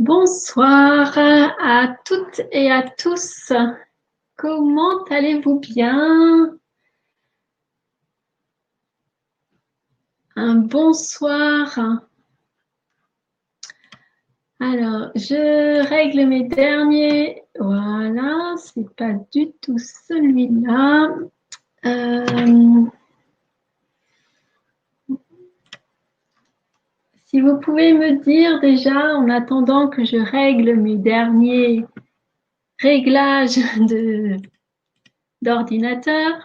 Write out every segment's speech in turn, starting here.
Bonsoir à toutes et à tous. Comment allez-vous bien? Un bonsoir. Alors, je règle mes derniers. Voilà, c'est pas du tout celui-là. Si vous pouvez me dire déjà, en attendant que je règle mes derniers réglages d'ordinateur,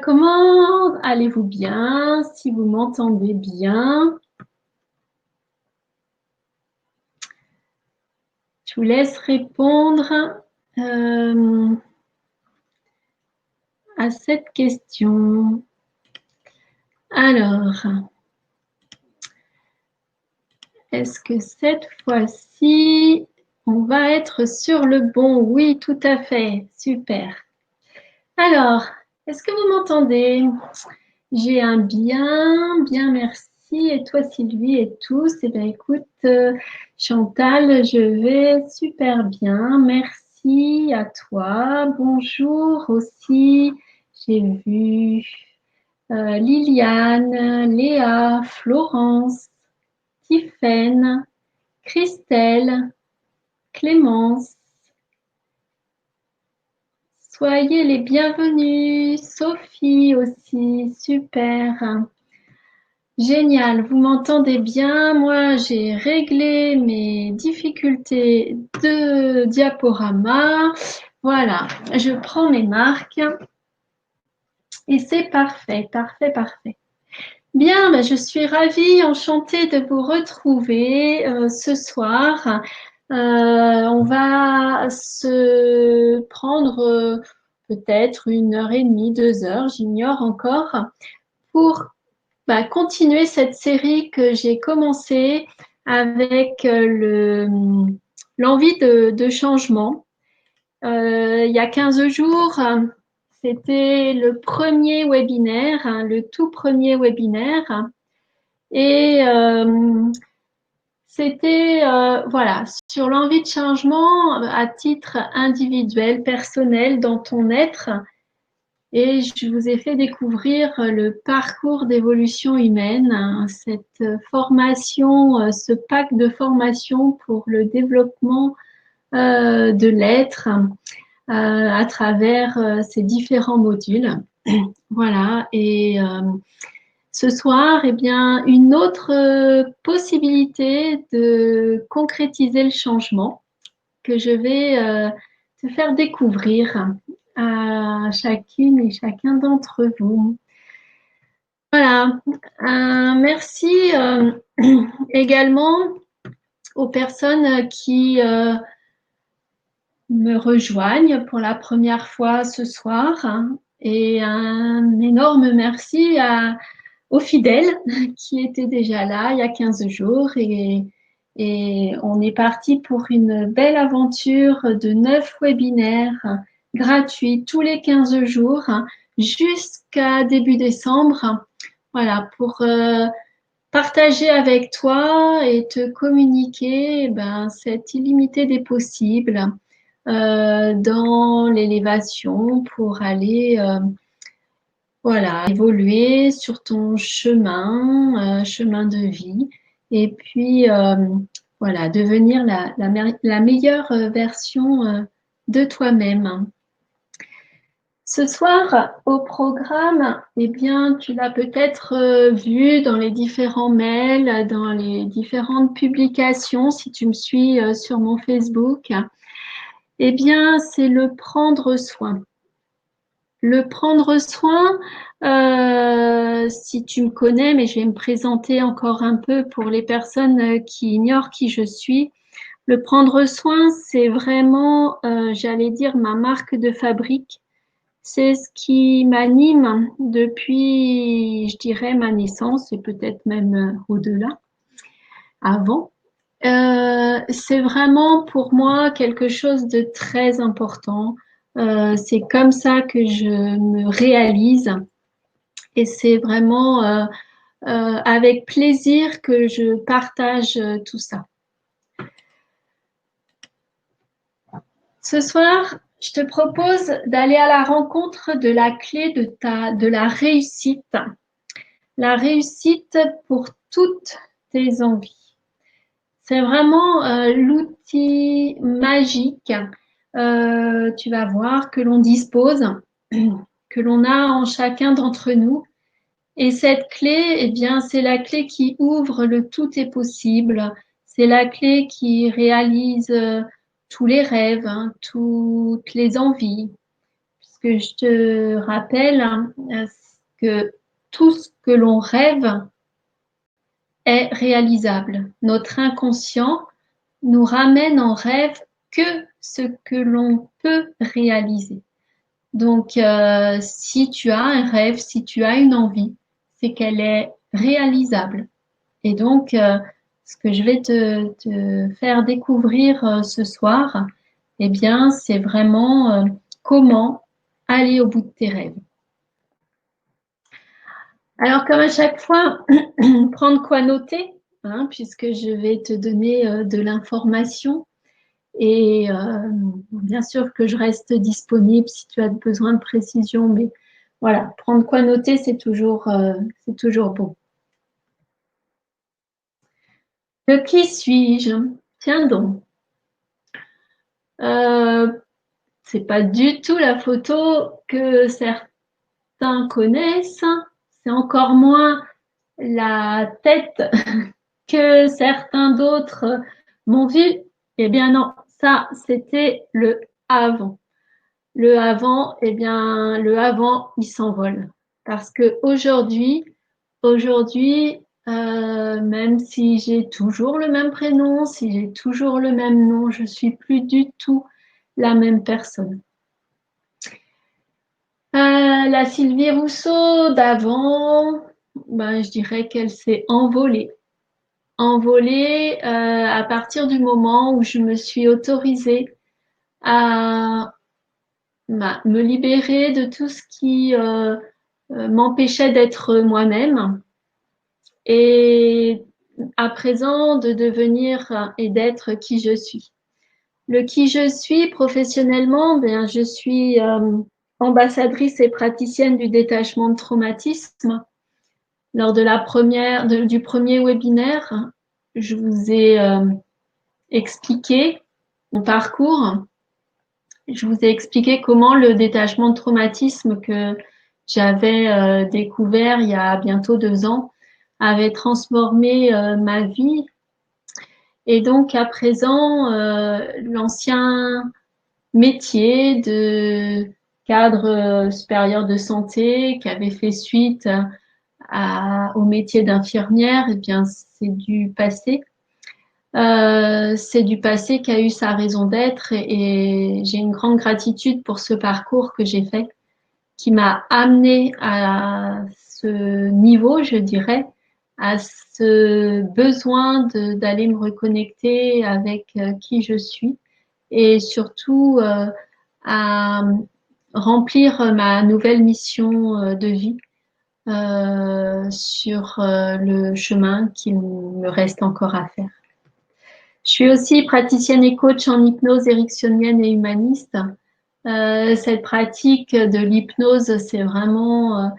comment allez-vous bien? Si vous m'entendez bien, je vous laisse répondre à cette question. Alors, est-ce que cette fois-ci, on va être sur le bon? Oui, tout à fait. Super. Alors, est-ce que vous m'entendez? J'ai un bien, merci. Et toi, Sylvie et tous? Eh bien, écoute, Chantal, je vais super bien. Merci à toi. Bonjour aussi. J'ai vu Liliane, Léa, Florence, Tiffaine, Christelle, Clémence. Soyez les bienvenus. Sophie aussi, super. Génial, vous m'entendez bien? Moi, j'ai réglé mes difficultés de diaporama. Voilà, je prends mes marques et c'est parfait, parfait, parfait. Bien, ben, je suis ravie, enchantée de vous retrouver ce soir. On va se prendre peut-être 1 heure et demie, 2 heures, j'ignore encore, pour continuer cette série que j'ai commencée avec l'envie de changement. Il y a 15 jours, c'était le premier webinaire, le tout premier webinaire. Et c'était voilà, sur l'envie de changement à titre individuel, personnel, dans ton être. Et je vous ai fait découvrir le parcours d'évolution humaine, cette formation, ce pack de formation pour le développement de l'être à travers ces différents modules. Voilà, et ce soir, eh bien, une autre possibilité de concrétiser le changement que je vais te faire découvrir à chacune et chacun d'entre vous. Voilà, merci également aux personnes qui me rejoignent pour la première fois ce soir et un énorme merci aux fidèles qui étaient déjà là il y a 15 jours et on est parti pour une belle aventure de 9 webinaires gratuits tous les 15 jours jusqu'à début décembre. Voilà, pour partager avec toi et te communiquer cette illimité des possibles dans l'élévation pour aller voilà, évoluer sur ton chemin, chemin de vie, et puis voilà, devenir la meilleure version de toi-même. Ce soir, au programme, eh bien, tu l'as peut-être vu dans les différents mails, dans les différentes publications, si tu me suis sur mon Facebook, eh bien, c'est le prendre soin. Le prendre soin, si tu me connais, mais je vais me présenter encore un peu pour les personnes qui ignorent qui je suis. Le prendre soin, c'est vraiment, j'allais dire, ma marque de fabrique. C'est ce qui m'anime depuis, je dirais, ma naissance et peut-être même au-delà, avant. C'est vraiment pour moi quelque chose de très important. C'est comme ça que je me réalise et c'est vraiment avec plaisir que je partage tout ça. Ce soir, je te propose d'aller à la rencontre de la clé de la réussite. La réussite pour toutes tes envies. C'est vraiment l'outil magique, tu vas voir, que l'on dispose, que l'on a en chacun d'entre nous. Et cette clé, eh bien, c'est la clé qui ouvre le tout est possible. C'est la clé qui réalise tous les rêves, hein, toutes les envies. Puisque je te rappelle que tout ce que l'on rêve est réalisable. Notre inconscient nous ramène en rêve que ce que l'on peut réaliser. Donc, si tu as un rêve, si tu as une envie, c'est qu'elle est réalisable. Et donc, ce que je vais te faire découvrir ce soir, eh bien, c'est vraiment comment aller au bout de tes rêves. Alors, comme à chaque fois, prendre quoi noter, hein, puisque je vais te donner de l'information. Et bien sûr que je reste disponible si tu as besoin de précision, mais voilà, prendre quoi noter, c'est toujours bon. De qui suis-je? Tiens donc. C'est pas du tout la photo que certains connaissent. C'est encore moins la tête que certains d'autres m'ont vue. Eh bien non, ça, c'était le avant. Le avant, eh bien, le avant, il s'envole. Parce que aujourd'hui, même si j'ai toujours le même prénom, si j'ai toujours le même nom, je suis plus du tout la même personne. La Sylvie Rousseau d'avant, ben, je dirais qu'elle s'est envolée. Envolée à partir du moment où je me suis autorisée à me libérer de tout ce qui m'empêchait d'être moi-même et à présent de devenir et d'être qui je suis. Le qui je suis professionnellement, bien, je suis ambassadrice et praticienne du détachement de traumatisme. Lors de du premier webinaire, je vous ai expliqué mon parcours. Je vous ai expliqué comment le détachement de traumatisme que j'avais découvert il y a bientôt 2 ans avait transformé ma vie. Et donc, à présent, l'ancien métier de cadre supérieur de santé qui avait fait suite au métier d'infirmière, eh bien, c'est du passé. C'est du passé qui a eu sa raison d'être et j'ai une grande gratitude pour ce parcours que j'ai fait, qui m'a amené à ce niveau, je dirais, à ce besoin d'aller me reconnecter avec qui je suis et surtout à remplir ma nouvelle mission de vie sur le chemin qu'il me reste encore à faire. Je suis aussi praticienne et coach en hypnose ericksonienne et humaniste. Cette pratique de l'hypnose, c'est vraiment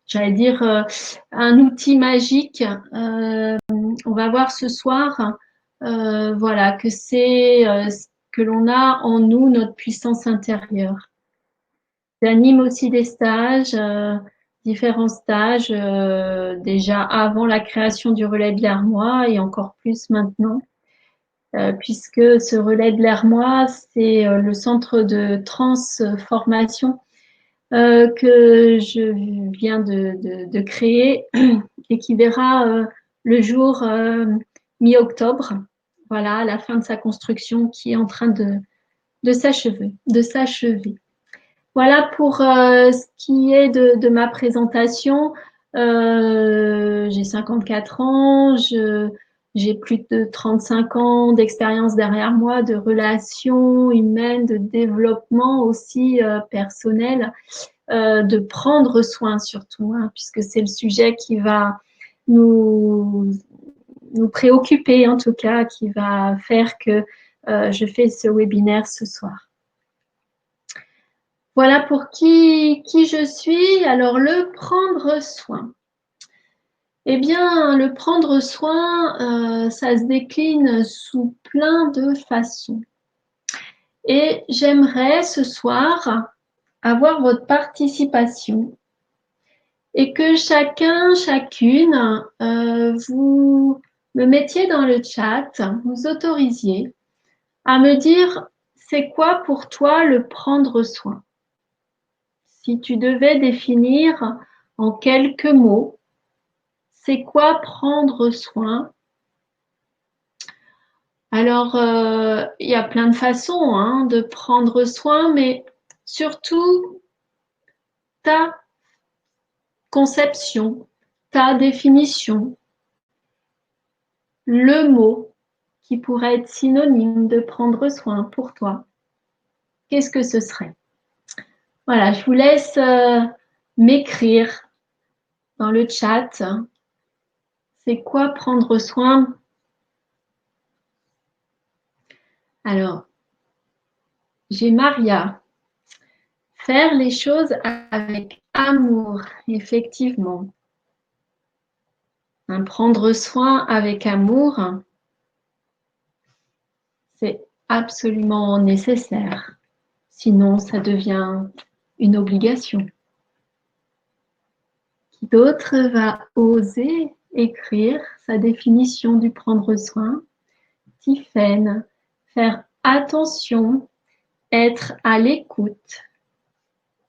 j'allais dire, un outil magique. On va voir ce soir, voilà, que c'est ce que l'on a en nous, notre puissance intérieure. J'anime aussi des stages, différents stages, déjà avant la création du relais de l'Hermois et encore plus maintenant, puisque ce relais de l'Hermois, c'est le centre de transformation que je viens de créer et qui verra le jour mi-octobre, voilà, à la fin de sa construction qui est en train de s'achever. Voilà pour ce qui est de ma présentation. J'ai 54 ans, j'ai plus de 35 ans d'expérience derrière moi, de relations humaines, de développement aussi personnel, de prendre soin surtout, hein, puisque c'est le sujet qui va nous nous préoccuper en tout cas, qui va faire que je fais ce webinaire ce soir. Voilà pour qui je suis. Alors, le prendre soin. Eh bien, le prendre soin, ça se décline sous plein de façons. Et j'aimerais ce soir avoir votre participation et que chacun, chacune, vous me mettiez dans le chat, vous autorisiez à me dire c'est quoi pour toi le prendre soin. Si tu devais définir en quelques mots, c'est quoi prendre soin? Alors, il y a plein de façons de prendre soin, mais surtout ta conception, ta définition, le mot qui pourrait être synonyme de prendre soin pour toi. Qu'est-ce que ce serait? Voilà, je vous laisse m'écrire dans le chat. C'est quoi prendre soin? Alors, j'ai Maria. Faire les choses avec amour, effectivement. Prendre soin avec amour, c'est absolument nécessaire. Sinon, ça devient une obligation. Qui d'autre va oser écrire sa définition du prendre soin? Tiffaine, faire attention, être à l'écoute.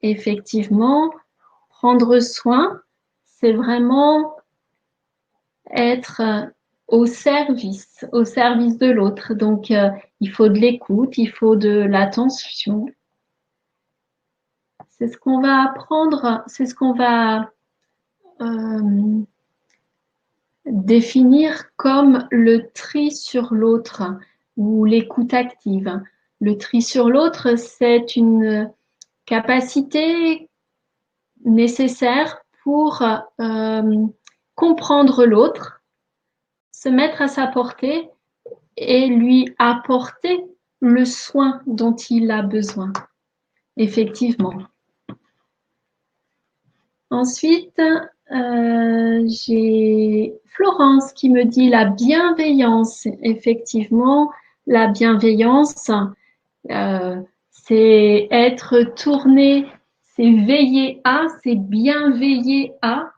Effectivement, prendre soin, c'est vraiment être au service de l'autre. Donc, il faut de l'écoute, il faut de l'attention. C'est ce qu'on va apprendre, c'est ce qu'on va définir comme le tri sur l'autre ou l'écoute active. Le tri sur l'autre, c'est une capacité nécessaire pour comprendre l'autre, se mettre à sa portée et lui apporter le soin dont il a besoin, effectivement. Ensuite, j'ai Florence qui me dit la bienveillance. Effectivement, la bienveillance, c'est être tourné, c'est veiller à, c'est bien veiller à,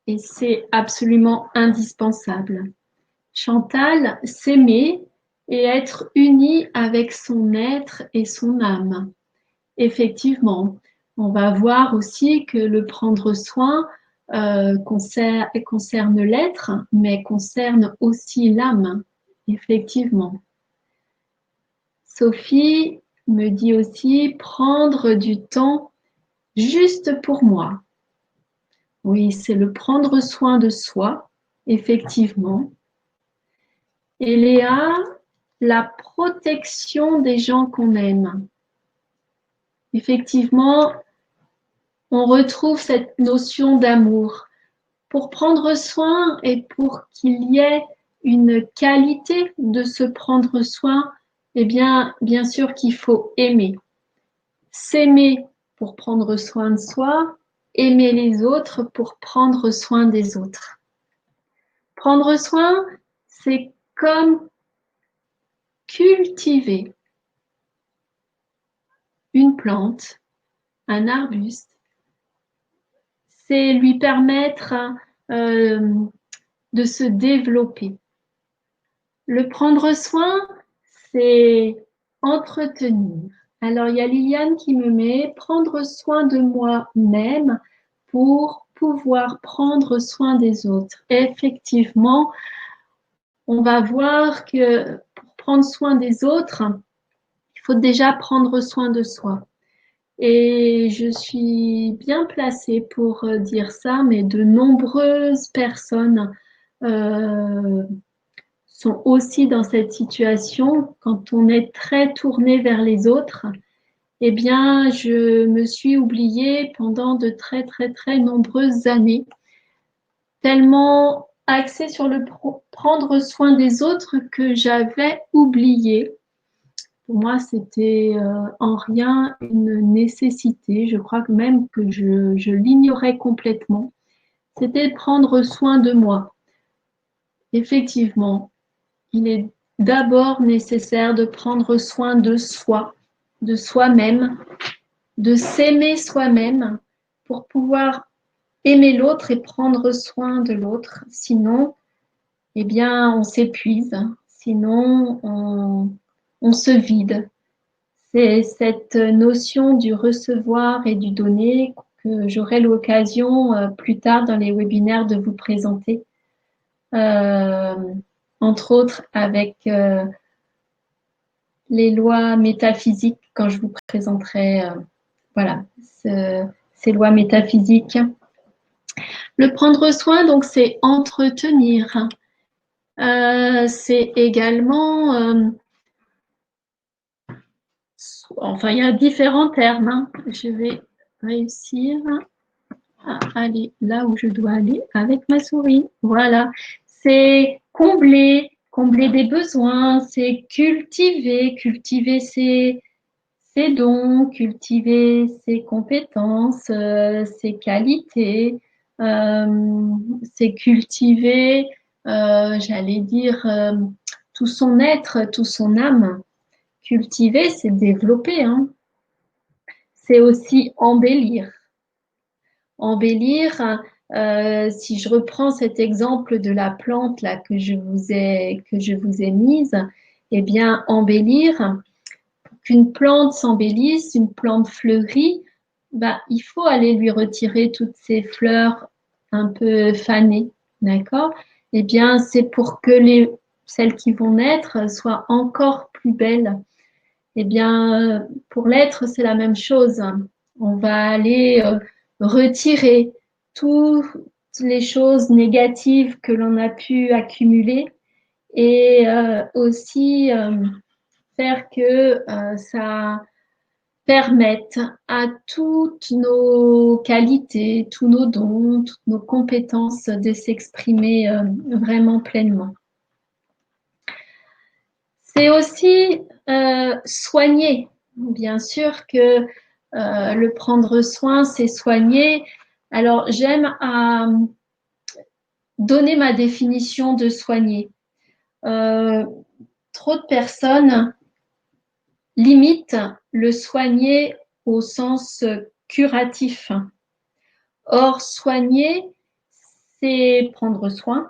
et c'est absolument indispensable. Chantal, s'aimer et être uni avec son être et son âme. Effectivement, on va voir aussi que le prendre soin concerne l'être, mais concerne aussi l'âme, effectivement. Sophie me dit aussi prendre du temps juste pour moi. Oui, c'est le prendre soin de soi, effectivement. Et Léa, la protection des gens qu'on aime. Effectivement, on retrouve cette notion d'amour. Pour prendre soin et pour qu'il y ait une qualité de se prendre soin, eh bien sûr qu'il faut aimer. S'aimer pour prendre soin de soi, aimer les autres pour prendre soin des autres. Prendre soin, c'est comme cultiver une plante, un arbuste, c'est lui permettre de se développer. Le prendre soin, c'est entretenir. Alors, il y a Liliane qui me met prendre soin de moi-même pour pouvoir prendre soin des autres. Effectivement, on va voir que pour prendre soin des autres, il faut déjà prendre soin de soi. Et je suis bien placée pour dire ça, mais de nombreuses personnes sont aussi dans cette situation. Quand on est très tourné vers les autres, eh bien, je me suis oubliée pendant de très, très, très nombreuses années, tellement axé sur le prendre soin des autres que j'avais oublié. Pour moi, c'était en rien une nécessité. Je crois que même que je l'ignorais complètement. C'était prendre soin de moi. Effectivement, il est d'abord nécessaire de prendre soin de soi, de soi-même, de s'aimer soi-même pour pouvoir aimer l'autre et prendre soin de l'autre. Sinon, eh bien, on s'épuise. Sinon, on se vide. C'est cette notion du recevoir et du donner que j'aurai l'occasion plus tard dans les webinaires de vous présenter. Entre autres avec les lois métaphysiques quand je vous présenterai voilà, ces lois métaphysiques. Le prendre soin, donc, c'est entretenir. C'est également enfin, il y a différents termes. Hein. Je vais réussir à aller là où je dois aller avec ma souris. Voilà. C'est combler, combler des besoins, c'est cultiver, cultiver ses dons, cultiver ses compétences, ses qualités, c'est cultiver, j'allais dire, tout son être, tout son âme. Cultiver, c'est développer. Hein. C'est aussi embellir. Embellir, si je reprends cet exemple de la plante là que je vous ai mise, eh bien, embellir, pour qu'une plante s'embellisse, une plante fleurie, bah, il faut aller lui retirer toutes ces fleurs un peu fanées, d'accord? Eh bien, c'est pour que celles qui vont naître soient encore plus belles. Eh bien, pour l'être, c'est la même chose. On va aller retirer toutes les choses négatives que l'on a pu accumuler et aussi faire que ça permette à toutes nos qualités, tous nos dons, toutes nos compétences de s'exprimer vraiment pleinement. C'est aussi soigner. Bien sûr que le prendre soin, c'est soigner. Alors, j'aime donner ma définition de soigner. Trop de personnes limitent le soigner au sens curatif. Or, soigner, c'est prendre soin.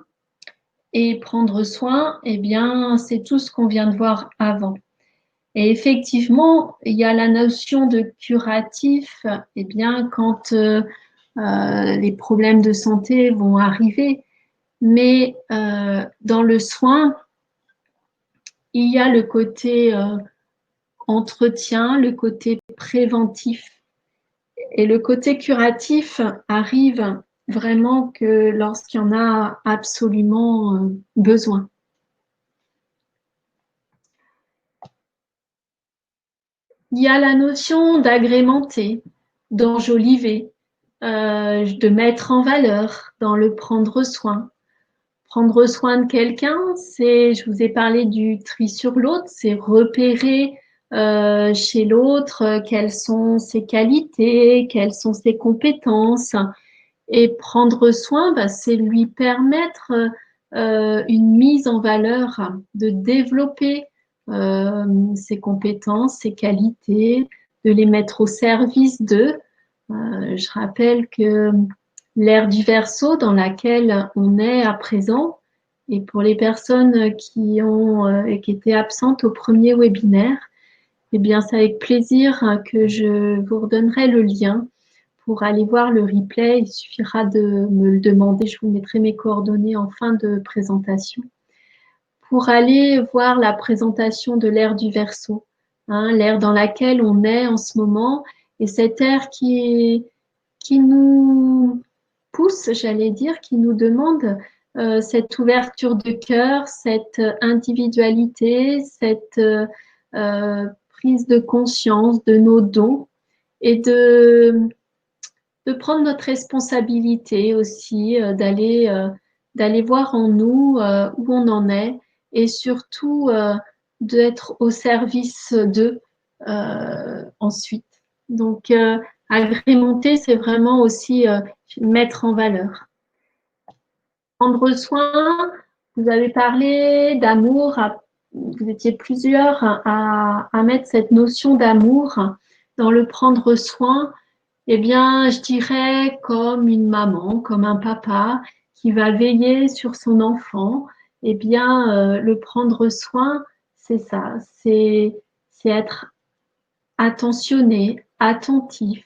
Et prendre soin, eh bien, c'est tout ce qu'on vient de voir avant. Et effectivement, il y a la notion de curatif, eh bien, quand les problèmes de santé vont arriver. Mais dans le soin, il y a le côté entretien, le côté préventif. Et le côté curatif arrive vraiment que lorsqu'il y en a absolument besoin. Il y a la notion d'agrémenter, d'enjoliver, de mettre en valeur dans le prendre soin. Prendre soin de quelqu'un, c'est, je vous ai parlé du tri sur l'autre, c'est repérer chez l'autre quelles sont ses qualités, quelles sont ses compétences. Et prendre soin, bah, c'est lui permettre une mise en valeur, de développer ses compétences, ses qualités, de les mettre au service d'eux. Je rappelle que l'ère du Verseau dans laquelle on est à présent, et pour les personnes qui étaient absentes au premier webinaire, eh bien, c'est avec plaisir que je vous redonnerai le lien pour aller voir le replay. Il suffira de me le demander, je vous mettrai mes coordonnées en fin de présentation. Pour aller voir la présentation de l'ère du Verseau, hein, l'ère dans laquelle on est en ce moment, et cette ère qui nous pousse, j'allais dire, qui nous demande cette ouverture de cœur, cette individualité, cette prise de conscience de nos dons et de prendre notre responsabilité aussi, d'aller d'aller voir en nous où on en est et surtout d'être au service d'eux ensuite. Donc, agrémenter, c'est vraiment aussi mettre en valeur. Prendre soin, vous avez parlé d'amour, vous étiez plusieurs à mettre cette notion d'amour dans le prendre soin. Eh bien, je dirais comme une maman, comme un papa qui va veiller sur son enfant. Eh bien, le prendre soin, c'est ça, c'est être attentionné, attentif,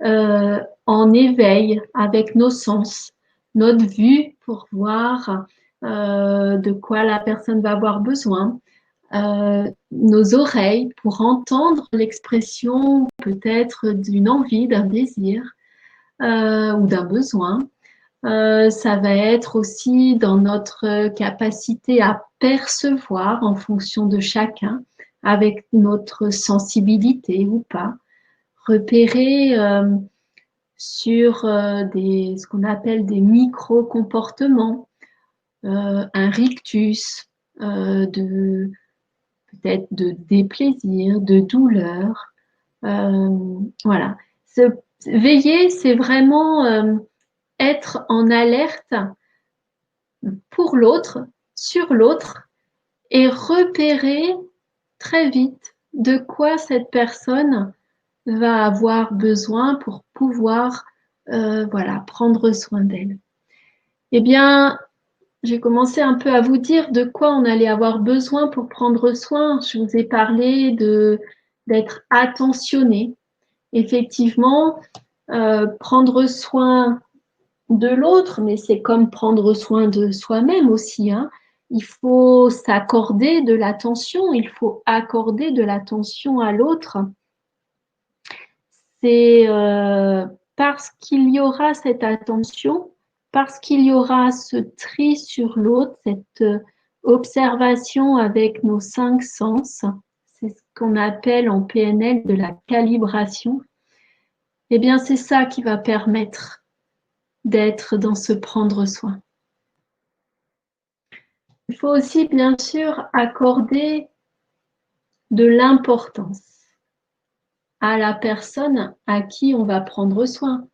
en éveil avec nos sens, notre vue pour voir de quoi la personne va avoir besoin, nos oreilles pour entendre l'expression peut-être d'une envie, d'un désir ou d'un besoin. Ça va être aussi dans notre capacité à percevoir en fonction de chacun, avec notre sensibilité ou pas, repérer sur ce qu'on appelle des micro-comportements, un rictus, peut-être de déplaisir, de douleur. Voilà. Veiller, c'est vraiment être en alerte pour l'autre, sur l'autre, et repérer très vite de quoi cette personne va avoir besoin pour pouvoir voilà, prendre soin d'elle. Eh bien, j'ai commencé un peu à vous dire de quoi on allait avoir besoin pour prendre soin. Je vous ai parlé d'être attentionné. Effectivement, prendre soin de l'autre, mais c'est comme prendre soin de soi-même aussi, hein. Il faut s'accorder de l'attention, il faut accorder de l'attention à l'autre. C'est parce qu'il y aura cette attention, parce qu'il y aura ce tri sur l'autre, cette observation avec nos 5 sens, c'est ce qu'on appelle en PNL de la calibration. Eh bien, c'est ça qui va permettre d'être dans ce prendre soin. Il faut aussi, bien sûr, accorder de l'importance à la personne à qui on va prendre soin.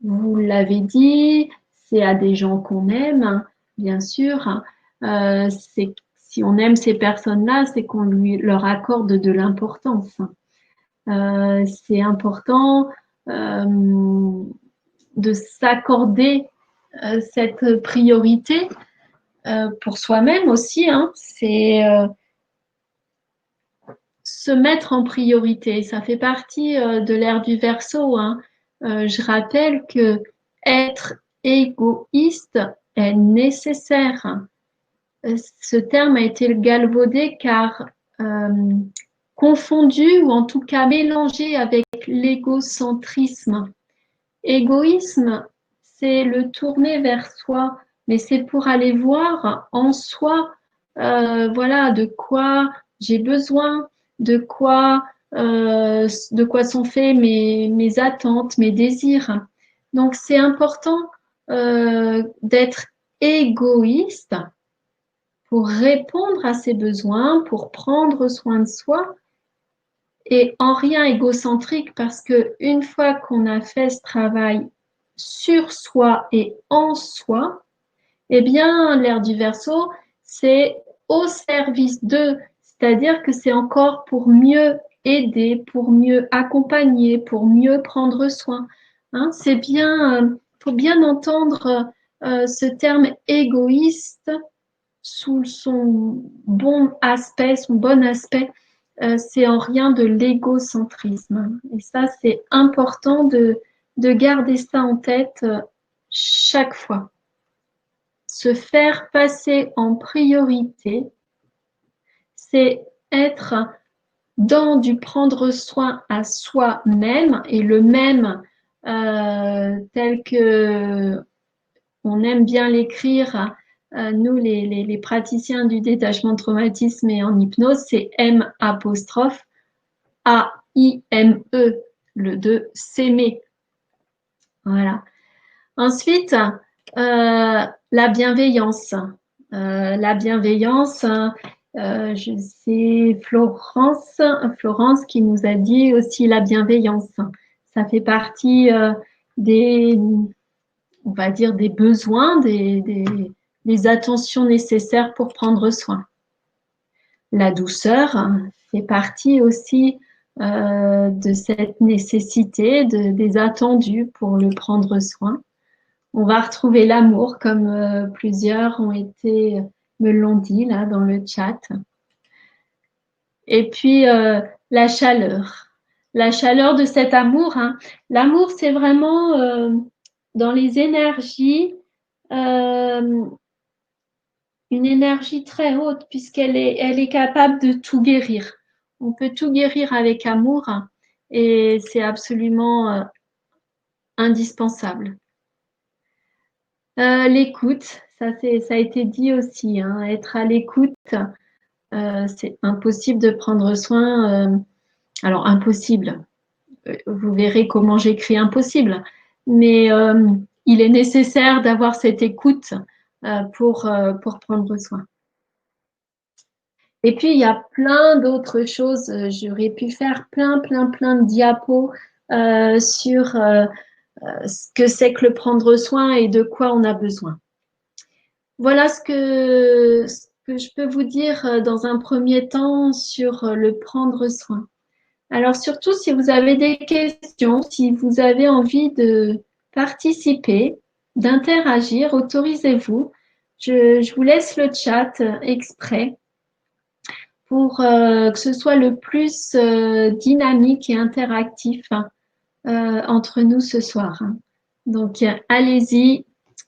Vous l'avez dit, c'est à des gens qu'on aime, bien sûr. Si on aime ces personnes-là, c'est qu'on leur accorde de l'importance. C'est important de s'accorder cette priorité pour soi-même aussi. Hein. C'est se mettre en priorité. Ça fait partie de l'ère du Verseau. Hein. Je rappelle que être égoïste est nécessaire. Ce terme a été galvaudé car confondu ou en tout cas mélangé avec l'égocentrisme. Égoïsme, c'est le tourner vers soi, mais c'est pour aller voir en soi, voilà, de quoi j'ai besoin, de quoi sont faits mes attentes, mes désirs. Donc c'est important d'être égoïste pour répondre à ses besoins, pour prendre soin de soi, et en rien égocentrique parce que une fois qu'on a fait ce travail sur soi et en soi, eh bien, l'ère du Verseau, c'est au service d'eux, c'est-à-dire que c'est encore pour mieux aider, pour mieux accompagner, pour mieux prendre soin. Hein, c'est bien, faut bien entendre ce terme égoïste sous son bon aspect, son bon aspect. C'est en rien de l'égocentrisme. Et ça, c'est important de garder ça en tête chaque fois. Se faire passer en priorité, c'est être dans du prendre soin à soi-même et le même tel que on aime bien l'écrire, nous les praticiens du détachement de traumatisme et en hypnose, c'est M apostrophe A-I-M-E, le 2, s'aimer. Voilà. Ensuite, La bienveillance. La bienveillance, c'est Florence qui nous a dit aussi la bienveillance. Ça fait partie des, on va dire, des besoins, des attentions nécessaires pour prendre soin. La douceur fait partie aussi de cette nécessité, des attendus pour le prendre soin. On va retrouver l'amour, comme plusieurs me l'ont dit là dans le chat. Et puis la chaleur. La chaleur de cet amour. Hein. L'amour, c'est vraiment dans les énergies, une énergie très haute, puisqu'elle elle est capable de tout guérir. On peut tout guérir avec amour, hein, et c'est absolument indispensable. L'écoute, ça a été dit aussi, hein, être à l'écoute, c'est impossible de prendre soin. Alors impossible, vous verrez comment j'écris impossible, mais il est nécessaire d'avoir cette écoute pour prendre soin. Et puis il y a plein d'autres choses. J'aurais pu faire plein de diapos sur ce que c'est que le prendre soin et de quoi on a besoin. Voilà ce que je peux vous dire dans un premier temps sur le prendre soin. Alors surtout, si vous avez des questions, si vous avez envie de participer, d'interagir, autorisez-vous. Je vous laisse le chat exprès pour que ce soit le plus dynamique et interactif entre nous ce soir. Donc, allez-y,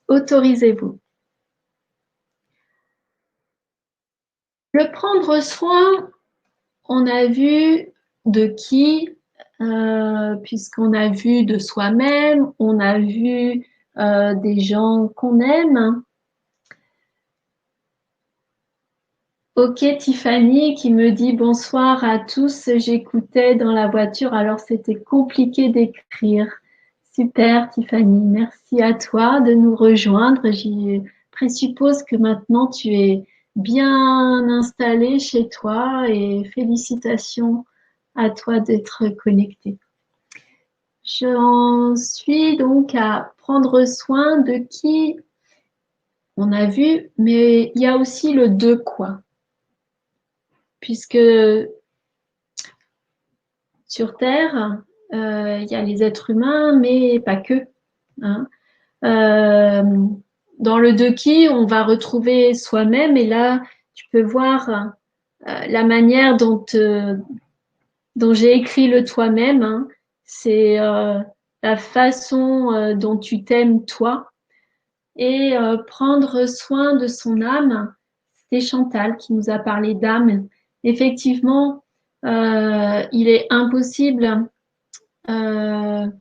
autorisez-vous. Le prendre soin, on a vu de qui, puisqu'on a vu de soi-même, on a vu des gens qu'on aime. Ok, Tiffany qui me dit bonsoir à tous, j'écoutais dans la voiture, alors c'était compliqué d'écrire. Super, Tiffany, merci à toi de nous rejoindre. Je présuppose que maintenant tu es bien installée chez toi et félicitations à toi d'être connecté. J'en suis donc à prendre soin de qui on a vu, mais il y a aussi le de quoi. Puisque sur Terre, il y a les êtres humains, mais pas que. Hein. Dans le de qui, on va retrouver soi-même, et là, tu peux voir la manière dont j'ai écrit le toi-même. Hein. C'est la façon dont tu t'aimes toi. Et prendre soin de son âme, c'est Chantal qui nous a parlé d'âme. Effectivement, il est impossible de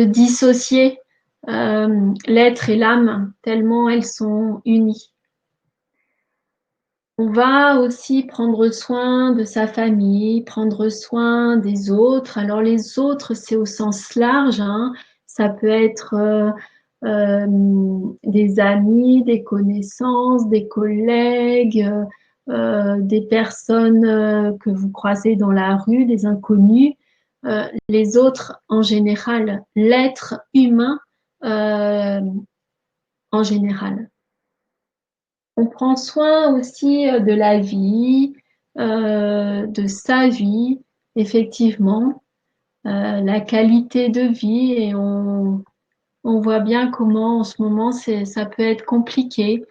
dissocier l'être et l'âme tellement elles sont unies. On va aussi prendre soin de sa famille, prendre soin des autres. Alors les autres, c'est au sens large. Hein. Ça peut être des amis, des connaissances, des collègues, des personnes que vous croisez dans la rue, des inconnus. Les autres en général, l'être humain en général. On prend soin aussi de la vie, de sa vie, effectivement, la qualité de vie et on voit bien comment en ce moment ça peut être compliqué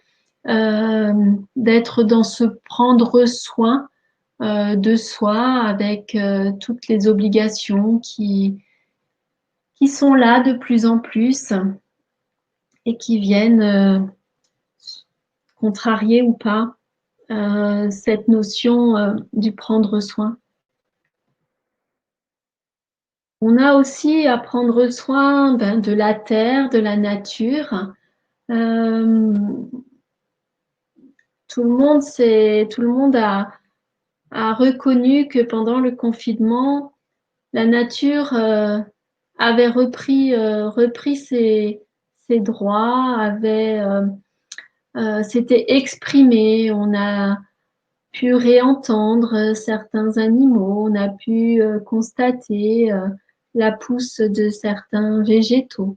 d'être dans ce prendre soin de soi avec toutes les obligations qui sont là de plus en plus et qui viennent contrarier ou pas cette notion du prendre soin. On a aussi à prendre soin de la terre, de la nature. Tout le monde a reconnu que pendant le confinement, la nature avait repris ses droits, s'était exprimé, on a pu réentendre certains animaux, on a pu constater la pousse de certains végétaux.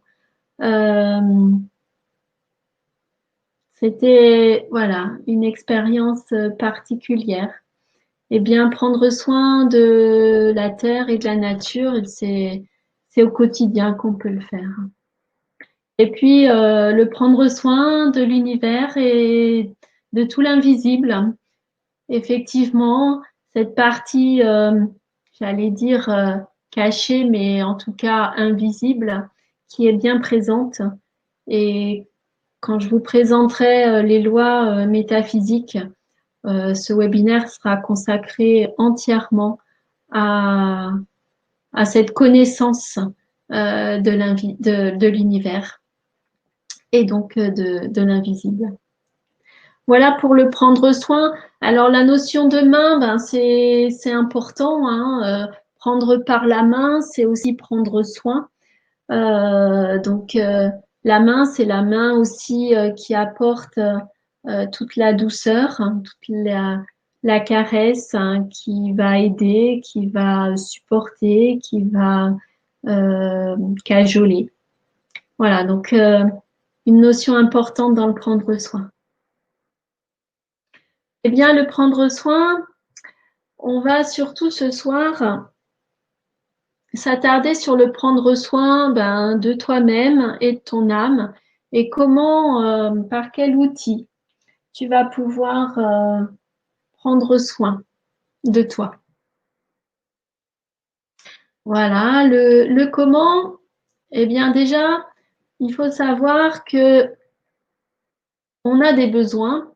C'était voilà, une expérience particulière. Et bien, prendre soin de la terre et de la nature, c'est au quotidien qu'on peut le faire. Et puis, le prendre soin de l'univers et de tout l'invisible. Effectivement, cette partie, j'allais dire cachée, mais en tout cas invisible, qui est bien présente. Et quand je vous présenterai les lois métaphysiques, ce webinaire sera consacré entièrement à, à cette connaissance de l'univers et donc de l'invisible. Voilà pour le prendre soin. Alors la notion de main, ben, c'est important. Hein, prendre par la main, c'est aussi prendre soin. La main, c'est la main aussi qui apporte toute la douceur, hein, toute la caresse, hein, qui va aider, qui va supporter, qui va cajoler. Voilà, donc une notion importante dans le prendre soin. Eh bien, le prendre soin, on va surtout ce soir s'attarder sur le prendre soin de toi-même et de ton âme et comment, par quel outil tu vas pouvoir prendre soin de toi. Voilà, le comment, eh bien déjà, il faut savoir que on a des besoins,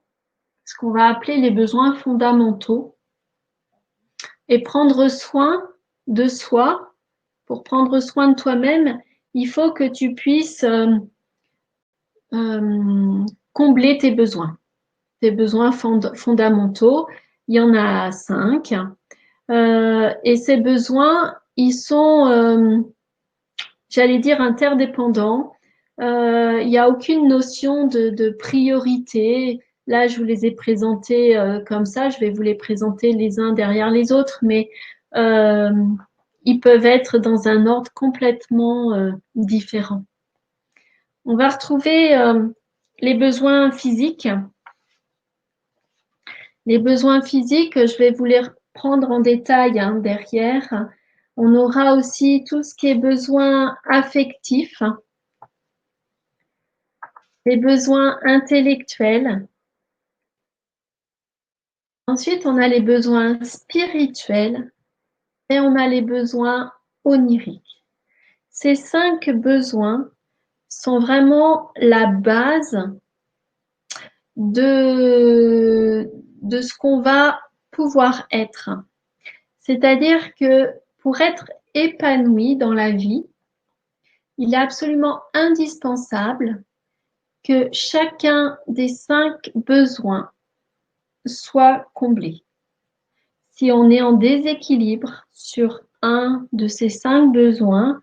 ce qu'on va appeler les besoins fondamentaux, et prendre soin de soi. Pour prendre soin de toi-même, il faut que tu puisses combler tes besoins fondamentaux. Il y en a 5. Et ces besoins, ils sont, j'allais dire, interdépendants. Il n'y a aucune notion de priorité. Là, je vous les ai présentés comme ça. Je vais vous les présenter les uns derrière les autres, mais ils peuvent être dans un ordre complètement différent. On va retrouver les besoins physiques. Les besoins physiques, je vais vous les reprendre en détail derrière. On aura aussi tout ce qui est besoins affectifs, les besoins intellectuels. Ensuite, on a les besoins spirituels et on a les besoins oniriques. Ces 5 besoins sont vraiment la base de ce qu'on va pouvoir être. C'est-à-dire que pour être épanoui dans la vie, il est absolument indispensable que chacun des 5 besoins soit comblé. Si on est en déséquilibre sur un de ces 5 besoins,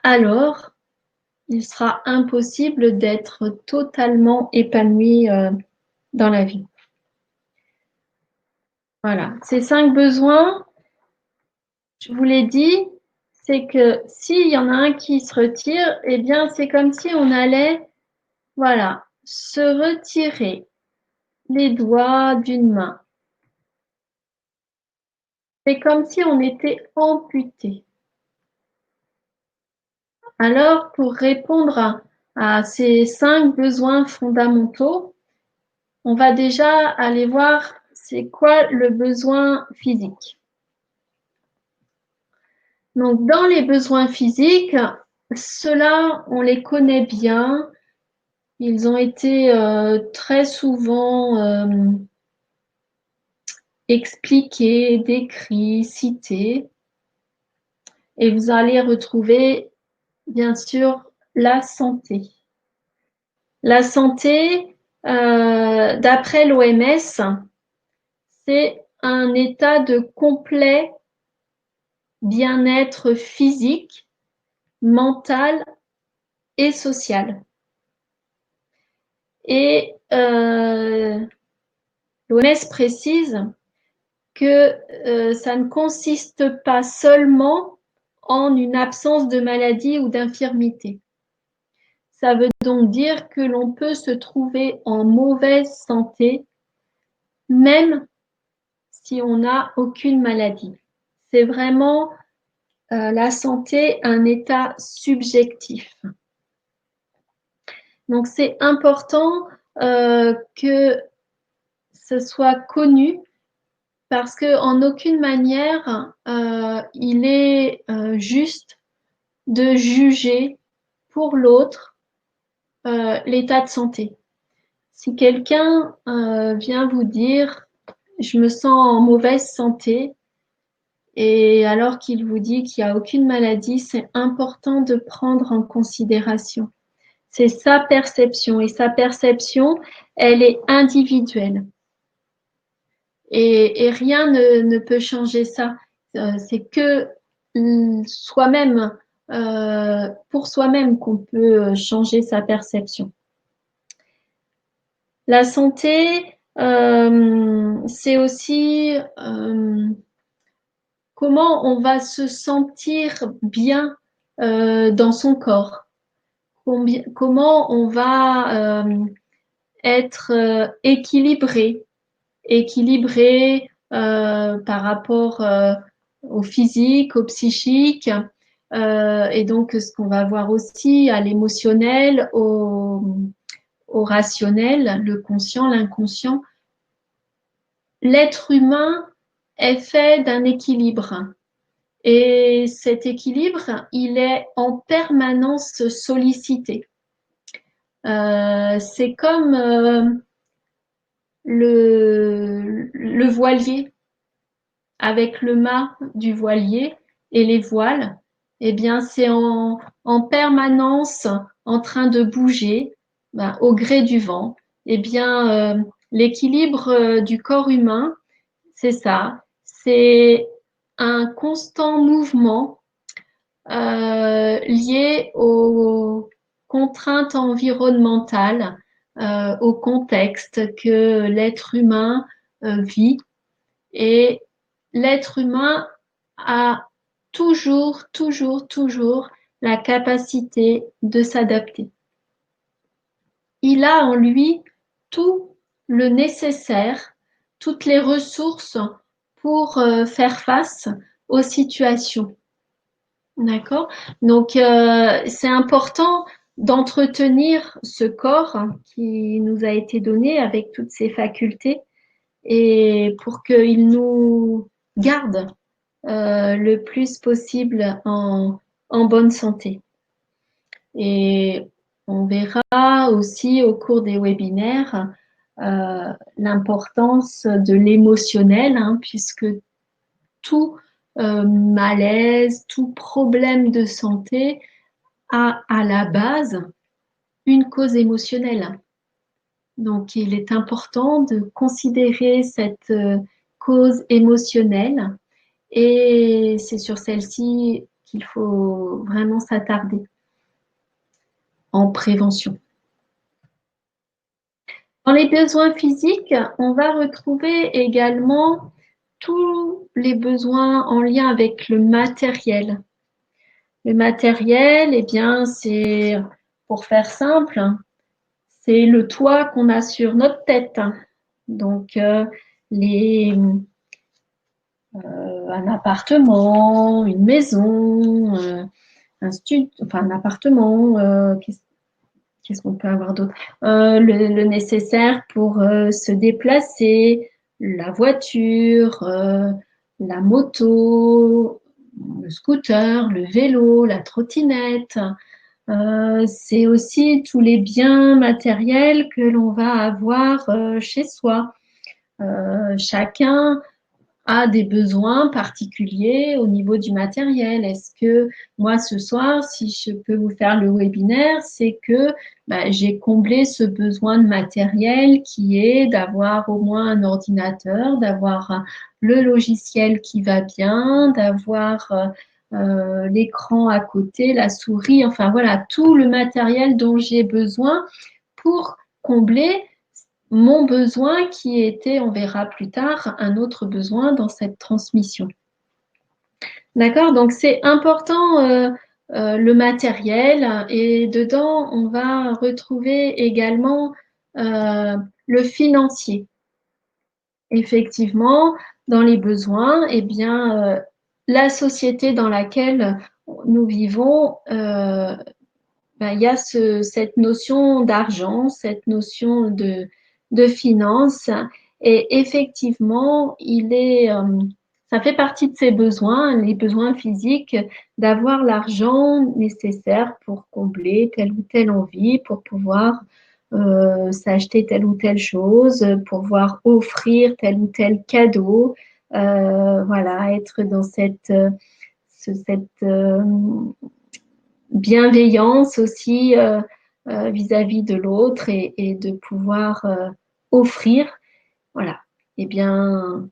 alors il sera impossible d'être totalement épanoui dans la vie. Voilà, ces 5 besoins, je vous l'ai dit, c'est que s'il y en a un qui se retire, eh bien c'est comme si on allait, voilà, se retirer les doigts d'une main. C'est comme si on était amputé. Alors, pour répondre à ces 5 besoins fondamentaux, on va déjà aller voir c'est quoi le besoin physique. Donc, dans les besoins physiques, ceux-là, on les connaît bien. Ils ont été très souvent expliqués, décrits, cités. Et vous allez retrouver, bien sûr, la santé. La santé, d'après l'OMS, c'est un état de complet bien-être physique, mental et social. Et l'OMS précise que ça ne consiste pas seulement en une absence de maladie ou d'infirmité. Ça veut donc dire que l'on peut se trouver en mauvaise santé, même si on n'a aucune maladie. C'est vraiment la santé, un état subjectif. Donc c'est important que ce soit connu parce qu'en aucune manière il est juste de juger pour l'autre l'état de santé. Si quelqu'un vient vous dire « je me sens en mauvaise santé », et alors qu'il vous dit qu'il n'y a aucune maladie, c'est important de prendre en considération. C'est sa perception et sa perception, elle est individuelle. Et rien ne peut changer ça. C'est que soi-même, pour soi-même qu'on peut changer sa perception. La santé, c'est aussi comment on va se sentir bien dans son corps. Comment on va être équilibré par rapport au physique, au psychique, et donc ce qu'on va voir aussi à l'émotionnel, au rationnel, le conscient, l'inconscient. L'être humain est fait d'un équilibre. Et cet équilibre, il est en permanence sollicité. C'est comme le voilier, avec le mât du voilier et les voiles, eh bien c'est en permanence en train de bouger au gré du vent. Eh bien l'équilibre du corps humain, c'est ça, c'est un constant mouvement lié aux contraintes environnementales, au contexte que l'être humain vit. Et l'être humain a toujours la capacité de s'adapter. Il a en lui tout le nécessaire, toutes les ressources pour faire face aux situations. D'accord? Donc, c'est important d'entretenir ce corps qui nous a été donné avec toutes ses facultés et pour qu'il nous garde le plus possible en bonne santé. Et on verra aussi au cours des webinaires l'importance de l'émotionnel, puisque tout malaise, tout problème de santé a à la base une cause émotionnelle. Donc, il est important de considérer cette cause émotionnelle et c'est sur celle-ci qu'il faut vraiment s'attarder en prévention. Dans les besoins physiques, on va retrouver également tous les besoins en lien avec le matériel. Le matériel, eh bien, c'est, pour faire simple, c'est le toit qu'on a sur notre tête. Donc, un appartement, une maison, un studio, enfin un appartement, qu'est-ce qu'on peut avoir d'autre? Le nécessaire pour se déplacer, la voiture, la moto, le scooter, le vélo, la trottinette. C'est aussi tous les biens matériels que l'on va avoir chez soi. Chacun a des besoins particuliers au niveau du matériel. Est-ce que moi, ce soir, si je peux vous faire le webinaire, c'est que j'ai comblé ce besoin de matériel qui est d'avoir au moins un ordinateur, d'avoir le logiciel qui va bien, d'avoir l'écran à côté, la souris, enfin voilà, tout le matériel dont j'ai besoin pour combler mon besoin qui était, on verra plus tard, un autre besoin dans cette transmission. D'accord? Donc c'est important le matériel et dedans on va retrouver également le financier. Effectivement, dans les besoins, eh bien, la société dans laquelle nous vivons, il y a cette notion d'argent, cette notion de finance, et effectivement, ça fait partie de ses besoins, les besoins physiques, d'avoir l'argent nécessaire pour combler telle ou telle envie, pour pouvoir s'acheter telle ou telle chose, pour pouvoir offrir tel ou tel cadeau, voilà, être dans cette bienveillance aussi vis-à-vis de l'autre et de pouvoir offrir. Voilà. Eh bien,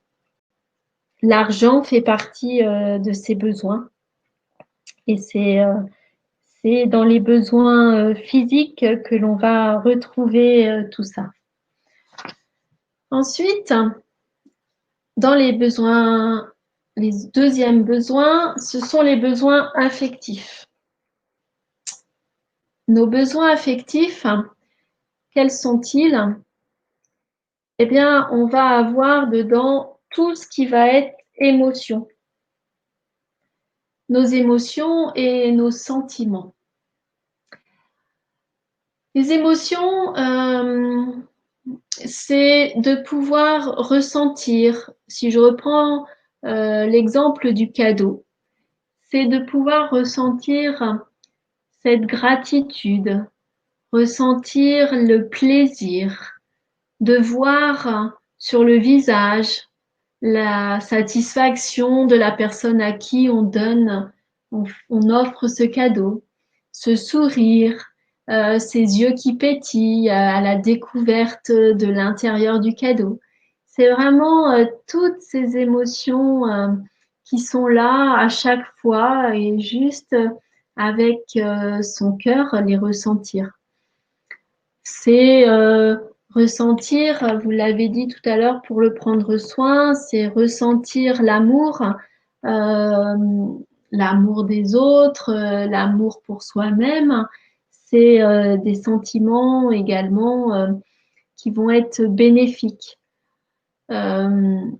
l'argent fait partie de ces besoins et c'est dans les besoins physiques que l'on va retrouver tout ça. Ensuite, dans les besoins, les deuxièmes besoins, ce sont les besoins affectifs. Nos besoins affectifs, quels sont-ils? Eh bien, on va avoir dedans tout ce qui va être émotion. Nos émotions et nos sentiments. Les émotions, c'est de pouvoir ressentir, si je reprends l'exemple du cadeau, c'est de pouvoir ressentir cette gratitude, ressentir le plaisir, de voir sur le visage la satisfaction de la personne à qui on donne, on offre ce cadeau, ce sourire, ces yeux qui pétillent à la découverte de l'intérieur du cadeau. C'est vraiment toutes ces émotions qui sont là à chaque fois et juste avec son cœur les ressentir. C'est ressentir, vous l'avez dit tout à l'heure, pour le prendre soin, c'est ressentir l'amour, l'amour des autres, l'amour pour soi-même. C'est des sentiments également qui vont être bénéfiques. Le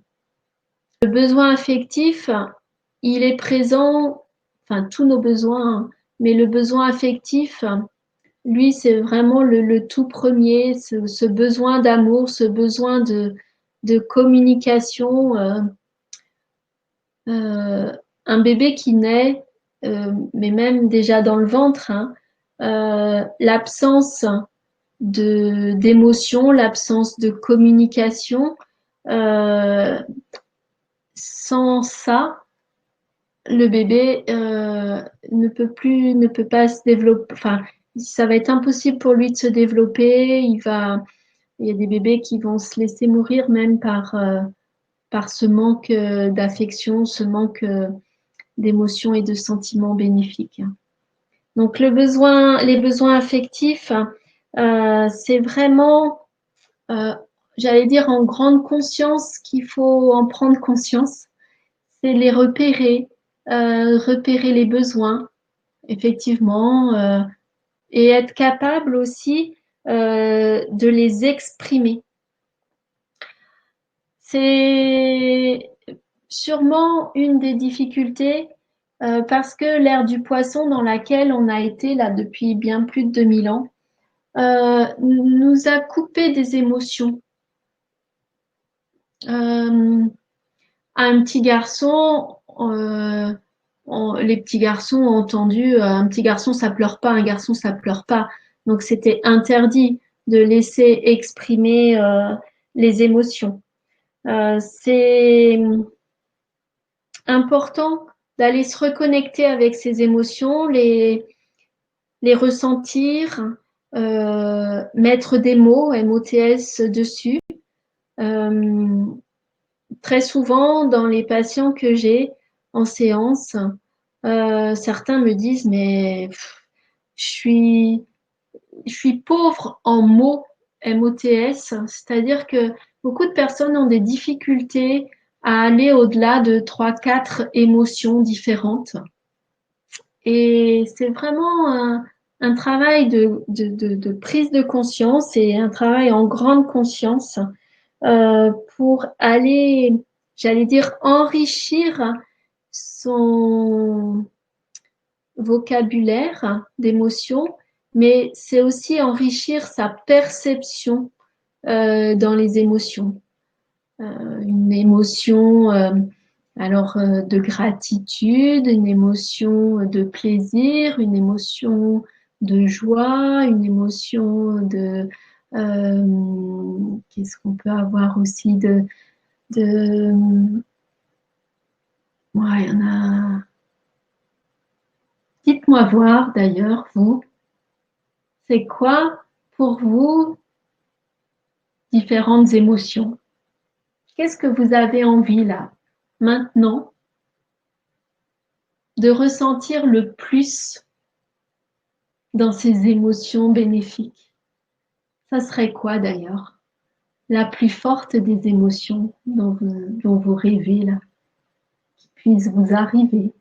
besoin affectif, il est présent, enfin tous nos besoins, mais le besoin affectif, lui, c'est vraiment le tout premier, ce besoin d'amour, ce besoin de communication. Un bébé qui naît, mais même déjà dans le ventre, l'absence d'émotion, l'absence de communication, sans ça, le bébé ne peut pas se développer. Enfin, ça va être impossible pour lui de se développer. Il y a des bébés qui vont se laisser mourir même par ce manque d'affection, ce manque d'émotions et de sentiments bénéfiques. Donc les besoins affectifs, c'est vraiment, j'allais dire en grande conscience qu'il faut en prendre conscience. C'est les repérer les besoins, effectivement, et être capable aussi de les exprimer. C'est sûrement une des difficultés parce que l'ère du poisson dans laquelle on a été là depuis bien plus de 2000 ans nous a coupé des émotions. Un petit garçon, les petits garçons ont entendu un petit garçon ça pleure pas, un garçon ça pleure pas. Donc c'était interdit de laisser exprimer les émotions. C'est important d'aller se reconnecter avec ses émotions, les ressentir, mettre des mots, MOTS dessus. Très souvent, dans les patients que j'ai en séance, certains me disent mais je suis pauvre en mots MOTS, c'est-à-dire que beaucoup de personnes ont des difficultés à aller au-delà de 3, 4 émotions différentes. Et c'est vraiment un travail de prise de conscience et un travail en grande conscience pour aller, j'allais dire, enrichir son vocabulaire d'émotions, mais c'est aussi enrichir sa perception dans les émotions. Une émotion de gratitude, une émotion de plaisir, une émotion de joie, une émotion de qu'est-ce qu'on peut avoir aussi de ouais, il y en a. Dites-moi voir d'ailleurs, vous, c'est quoi pour vous différentes émotions? Qu'est-ce que vous avez envie là, maintenant, de ressentir le plus dans ces émotions bénéfiques? Ça serait quoi d'ailleurs? La plus forte des émotions dont vous rêvez là, qui puisse vous arriver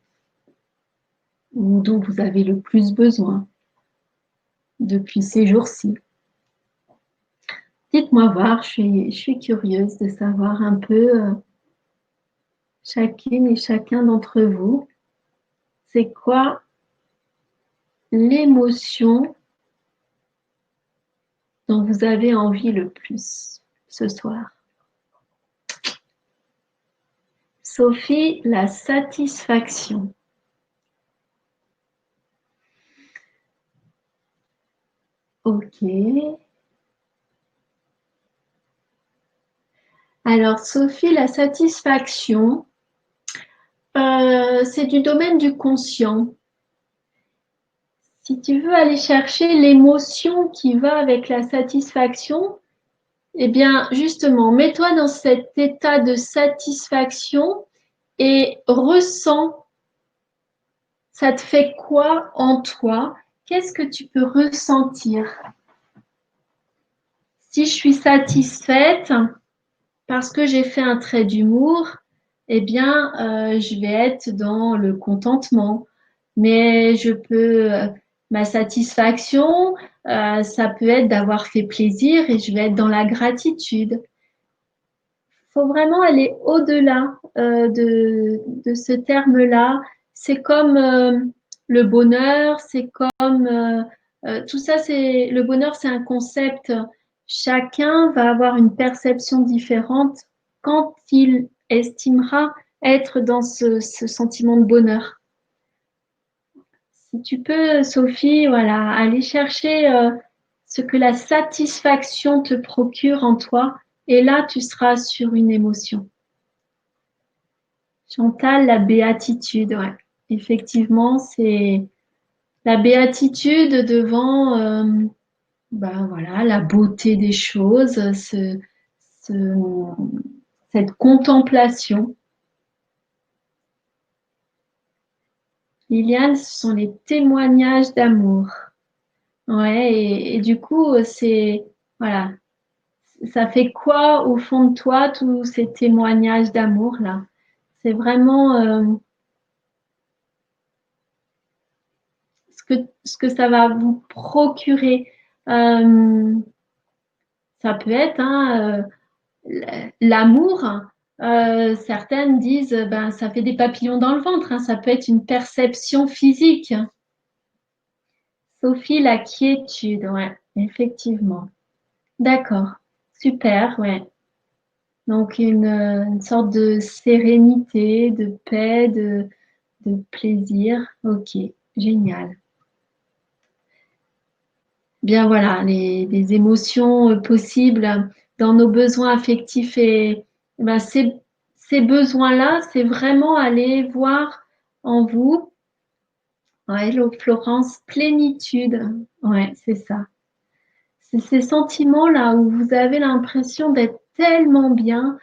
ou dont vous avez le plus besoin depuis ces jours-ci. Dites-moi voir, je suis curieuse de savoir un peu chacune et chacun d'entre vous, c'est quoi l'émotion dont vous avez envie le plus ce soir? Sophie, la satisfaction. Ok. Alors, Sophie, la satisfaction, c'est du domaine du conscient. Si tu veux aller chercher l'émotion qui va avec la satisfaction, eh bien, justement, mets-toi dans cet état de satisfaction et ressens, ça te fait quoi en toi? Qu'est-ce que tu peux ressentir? Si je suis satisfaite parce que j'ai fait un trait d'humour, eh bien, je vais être dans le contentement. Mais ma satisfaction, ça peut être d'avoir fait plaisir et je vais être dans la gratitude. Il faut vraiment aller au-delà de ce terme-là. C'est comme le bonheur, c'est comme tout ça, c'est le bonheur, c'est un concept. Chacun va avoir une perception différente quand il estimera être dans ce sentiment de bonheur. Si tu peux, Sophie, voilà, aller chercher ce que la satisfaction te procure en toi, et là, tu seras sur une émotion. Chantal, la béatitude, ouais. Effectivement, c'est la béatitude devant voilà, la beauté des choses, ce- cette contemplation. Liliane, ce sont les témoignages d'amour. Ouais, et du coup, c'est voilà, ça fait quoi au fond de toi tous ces témoignages d'amour là? C'est vraiment ce que ça va vous procurer. Euh, Ça peut être hein, l'amour. Certaines disent ben ça fait des papillons dans le ventre. Hein, ça peut être une perception physique. Sophie, la quiétude, ouais, effectivement. D'accord, super, ouais. Donc une sorte de sérénité, de paix, de plaisir. Ok, génial. Bien voilà, les émotions possibles dans nos besoins affectifs et ben, ces besoins-là, c'est vraiment aller voir en vous, ouais, Florence, plénitude. Ouais, c'est ça. C'est ces sentiments-là où vous avez l'impression d'être tellement bien,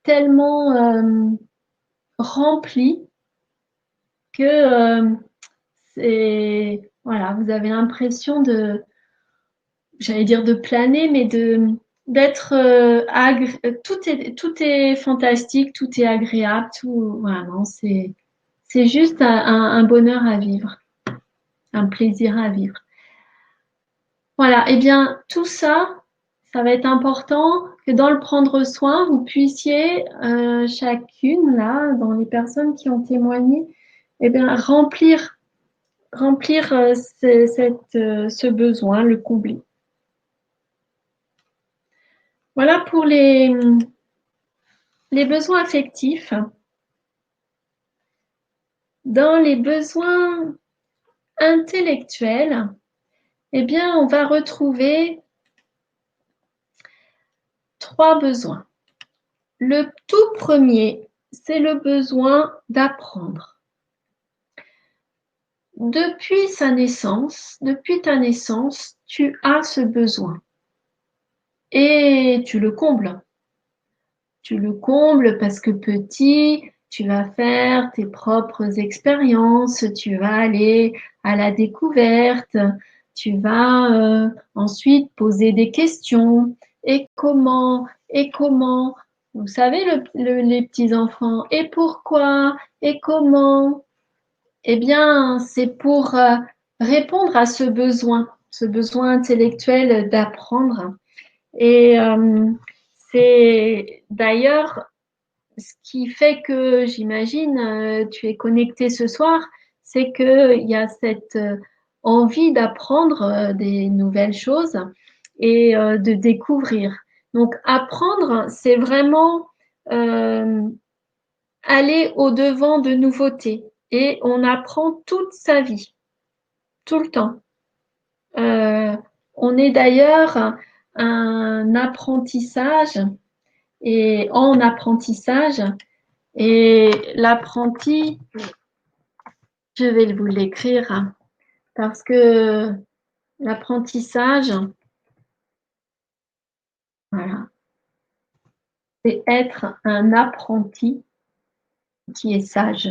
tellement rempli que c'est voilà, vous avez l'impression j'allais dire de planer, mais d'être tout est fantastique, tout est agréable, tout voilà, non, c'est juste un bonheur à vivre, un plaisir à vivre. Voilà, eh bien tout ça, ça va être important que dans le prendre soin, vous puissiez chacune là, dans les personnes qui ont témoigné, eh bien remplir ce besoin, le combler. Voilà pour les besoins affectifs. Dans les besoins intellectuels, eh bien, on va retrouver 3 besoins. Le tout premier, c'est le besoin d'apprendre. Depuis ta naissance, tu as ce besoin et tu le combles. Tu le combles parce que petit, tu vas faire tes propres expériences, tu vas aller à la découverte, tu vas ensuite poser des questions. Et comment? Et comment? Vous savez, les petits enfants, et pourquoi? Et comment? Eh bien, c'est pour répondre à ce besoin intellectuel d'apprendre. Et c'est d'ailleurs ce qui fait que j'imagine tu es connecté ce soir, c'est qu'il y a cette envie d'apprendre des nouvelles choses et de découvrir. Donc apprendre, c'est vraiment euh, aller au-devant de nouveautés et on apprend toute sa vie, tout le temps. Euh, on est d'ailleurs un apprentissage et en apprentissage. Et l'apprenti, je vais vous l'écrire parce que l'apprentissage, voilà, c'est être un apprenti qui est sage.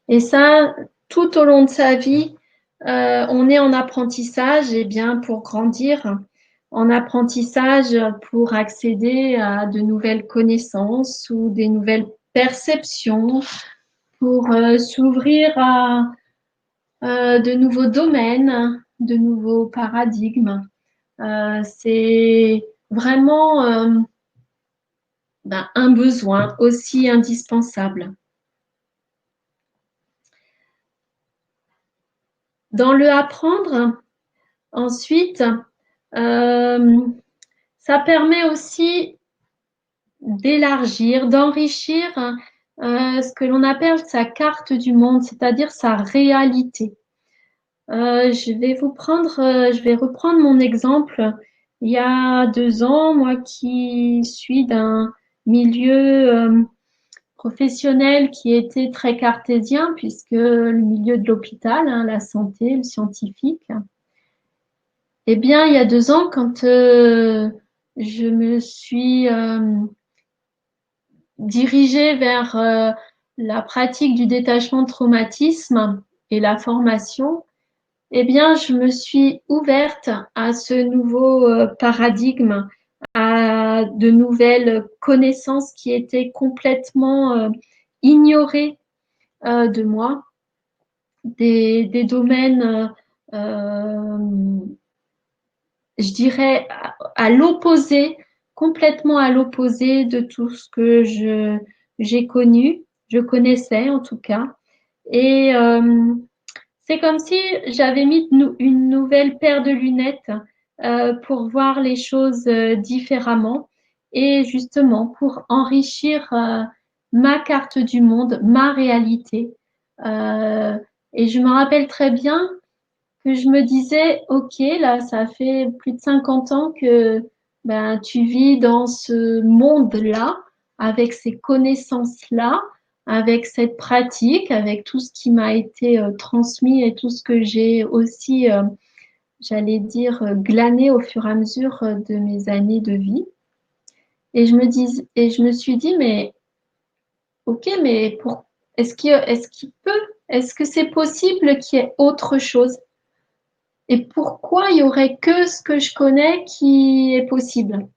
Et ça, tout au long de sa vie, on est en apprentissage, et bien pour grandir, en apprentissage pour accéder à de nouvelles connaissances ou des nouvelles perceptions, pour s'ouvrir à de nouveaux domaines, de nouveaux paradigmes. C'est vraiment un besoin aussi indispensable. Dans le apprendre, ensuite, ça permet aussi d'élargir, d'enrichir ce que l'on appelle sa carte du monde, c'est-à-dire sa réalité. Je vais reprendre mon exemple. Il y a 2 ans, moi qui suis d'un milieu professionnel qui était très cartésien, puisque le milieu de l'hôpital, hein, la santé, le scientifique, eh bien, il y a 2 ans, quand je me suis dirigée vers la pratique du détachement de traumatisme et la formation, eh bien, je me suis ouverte à ce nouveau paradigme, à de nouvelles connaissances qui étaient complètement ignorées de moi, des domaines, je dirais, à l'opposé, complètement à l'opposé de tout ce que j'ai connu, je connaissais en tout cas. Et c'est comme si j'avais mis une nouvelle paire de lunettes pour voir les choses différemment et justement pour enrichir ma carte du monde, ma réalité. Euh, et je me rappelle très bien que je me disais, OK, là, ça fait plus de 50 ans que ben, tu vis dans ce monde-là, avec ces connaissances-là, avec cette pratique, avec tout ce qui m'a été transmis et tout ce que j'ai aussi, j'allais dire, glané au fur et à mesure de mes années de vie. Et je me suis dit, mais OK, mais est-ce qu'il peut, est-ce que c'est possible qu'il y ait autre chose? et pourquoi il y aurait que ce que je connais qui est possible.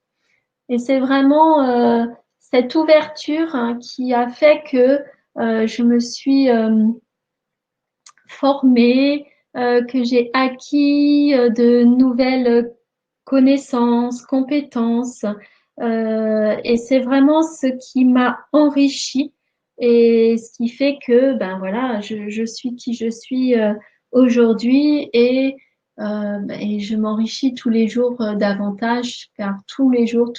Et c'est vraiment cette ouverture qui a fait que je me suis formée, que j'ai acquis de nouvelles connaissances, compétences. Et c'est vraiment ce qui m'a enrichi et ce qui fait que ben voilà, je suis qui je suis aujourd'hui et je m'enrichis tous les jours davantage car tous les jours,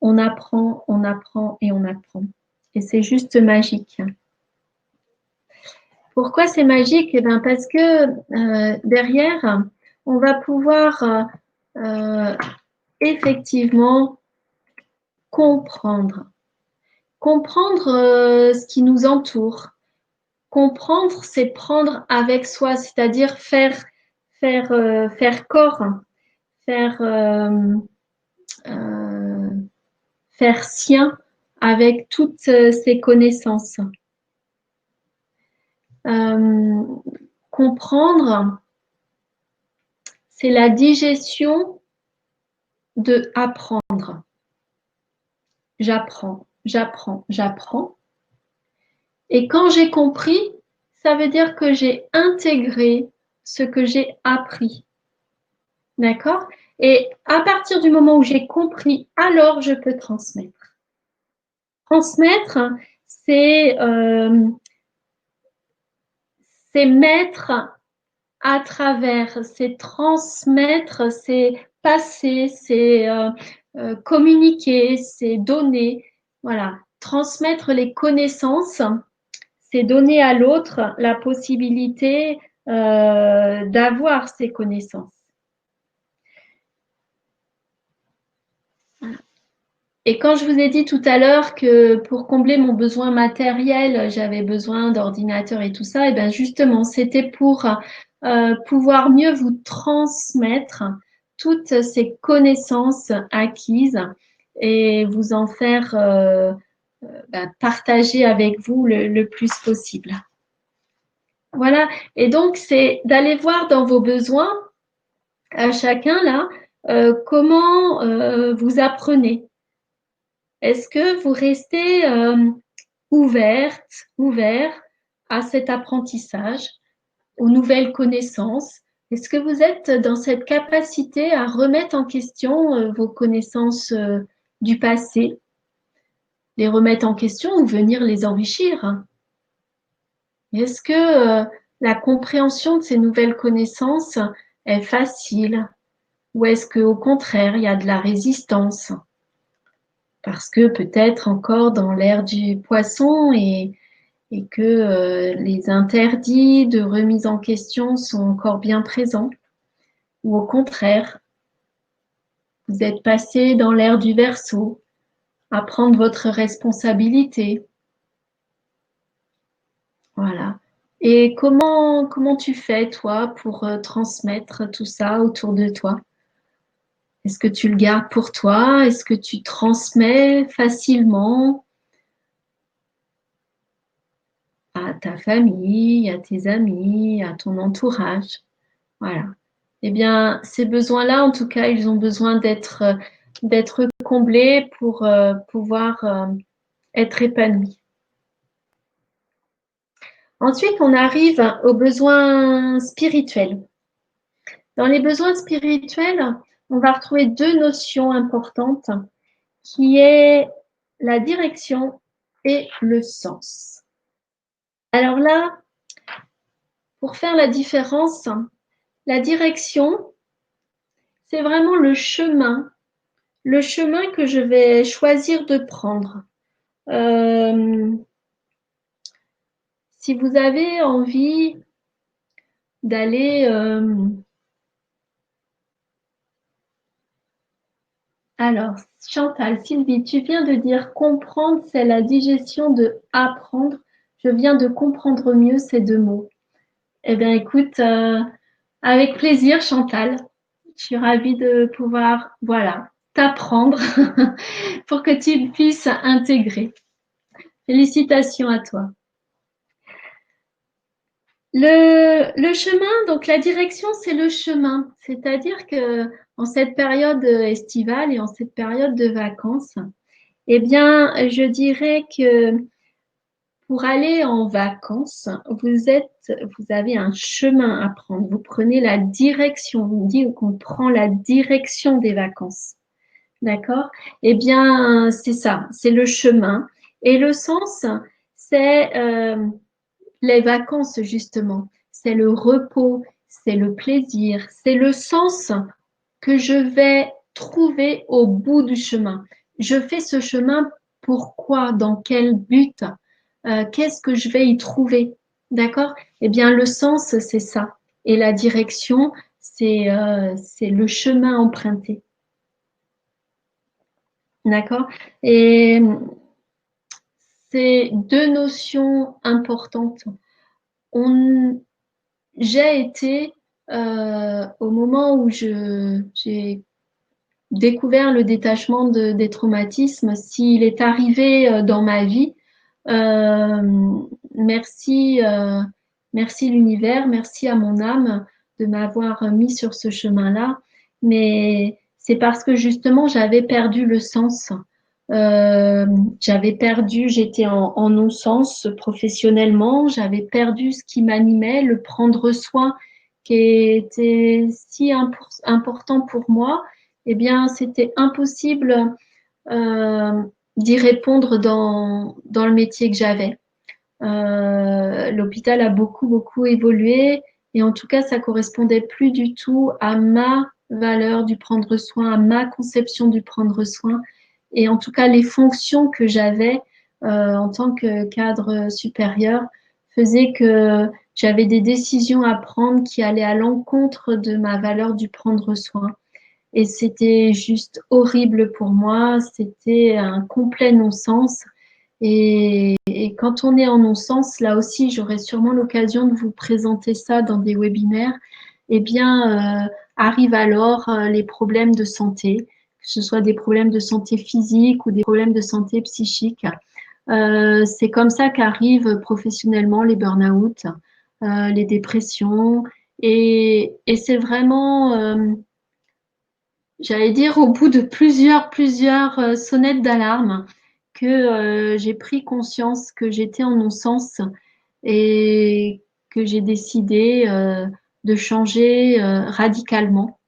on apprend et on apprend. Et c'est juste magique. Pourquoi c'est magique? Eh ben parce que derrière, on va pouvoir euh, effectivement comprendre. Comprendre ce qui nous entoure. Comprendre, c'est prendre avec soi, c'est-à-dire faire corps, faire, euh, faire sien avec toutes ces connaissances. Euh, comprendre, c'est la digestion de apprendre. J'apprends, j'apprends, j'apprends. Et quand j'ai compris, ça veut dire que j'ai intégré ce que j'ai appris. D'accord? Et à partir du moment où j'ai compris, alors je peux transmettre. Transmettre, c'est mettre à travers, c'est transmettre, c'est passer, c'est communiquer, c'est donner. Voilà. Transmettre les connaissances, c'est donner à l'autre la possibilité d'avoir ces connaissances. Et quand je vous ai dit tout à l'heure que pour combler mon besoin matériel, j'avais besoin d'ordinateur et tout ça, et bien justement, c'était pour pouvoir mieux vous transmettre toutes ces connaissances acquises et vous en faire partager avec vous le plus possible. Voilà. Et donc, c'est d'aller voir dans vos besoins, à chacun là, comment vous apprenez. Est-ce que vous restez ouvert à cet apprentissage, aux nouvelles connaissances? Est-ce que vous êtes dans cette capacité à remettre en question vos connaissances du passé, les remettre en question ou venir les enrichir? Est-ce que la compréhension de ces nouvelles connaissances est facile ou est-ce qu'au contraire, il y a de la résistance? Parce que peut-être encore dans l'ère du poisson et que les interdits de remise en question sont encore bien présents, ou au contraire, vous êtes passé dans l'ère du Verseau, à prendre votre responsabilité. Voilà. Et comment tu fais, toi, pour transmettre tout ça autour de toi? Est-ce que tu le gardes pour toi? Est-ce que tu transmets facilement à ta famille, à tes amis, à ton entourage? Voilà. Eh bien, ces besoins-là, en tout cas, ils ont besoin d'être comblés pour pouvoir être épanouis. Ensuite, on arrive aux besoins spirituels. Dans les besoins spirituels, on va retrouver deux notions importantes qui est la direction et le sens. Alors là, pour faire la différence, la direction, c'est vraiment le chemin que je vais choisir de prendre. Si vous avez envie d'aller alors, Chantal, Sylvie, tu viens de dire comprendre, c'est la digestion de apprendre. Je viens de comprendre mieux ces deux mots. Eh bien, écoute, avec plaisir, Chantal. Je suis ravie de pouvoir, voilà, t'apprendre pour que tu puisses intégrer. Félicitations à toi. Le chemin, donc la direction, c'est le chemin. C'est-à-dire que en cette période estivale et en cette période de vacances, eh bien, je dirais que pour aller en vacances, vous avez un chemin à prendre. Vous prenez la direction. On dit qu'on prend la direction des vacances. D'accord? Eh bien, c'est ça, c'est le chemin. Et le sens, c'est les vacances, justement. C'est le repos, c'est le plaisir, c'est le sens que je vais trouver au bout du chemin. Je fais ce chemin pourquoi, dans quel but, qu'est-ce que je vais y trouver, d'accord? Eh bien, le sens, c'est ça. Et la direction, c'est le chemin emprunté, d'accord? Et c'est deux notions importantes. On, j'ai été, au moment où j'ai découvert le détachement des traumatismes, s'il est arrivé dans ma vie, euh, merci, merci l'univers, merci à mon âme de m'avoir mis sur ce chemin-là. Mais c'est parce que justement j'avais perdu le sens. J'avais perdu, j'étais en non-sens professionnellement, j'avais perdu ce qui m'animait, le prendre soin qui était si important pour moi. Eh bien, c'était impossible euh, d'y répondre dans le métier que j'avais. L'hôpital a beaucoup, beaucoup évolué et en tout cas, ça correspondait plus du tout à ma valeur du prendre soin, à ma conception du prendre soin et en tout cas, les fonctions que j'avais en tant que cadre supérieur faisaient que j'avais des décisions à prendre qui allaient à l'encontre de ma valeur du prendre soin. Et c'était juste horrible pour moi, c'était un complet non-sens. Et quand on est en non-sens, là aussi, j'aurai sûrement l'occasion de vous présenter ça dans des webinaires. Eh bien, arrivent alors les problèmes de santé, que ce soit des problèmes de santé physique ou des problèmes de santé psychique. C'est comme ça qu'arrivent professionnellement les burn-out, les dépressions. Et c'est vraiment j'allais dire au bout de plusieurs sonnettes d'alarme que j'ai pris conscience que j'étais en non-sens et que j'ai décidé de changer radicalement.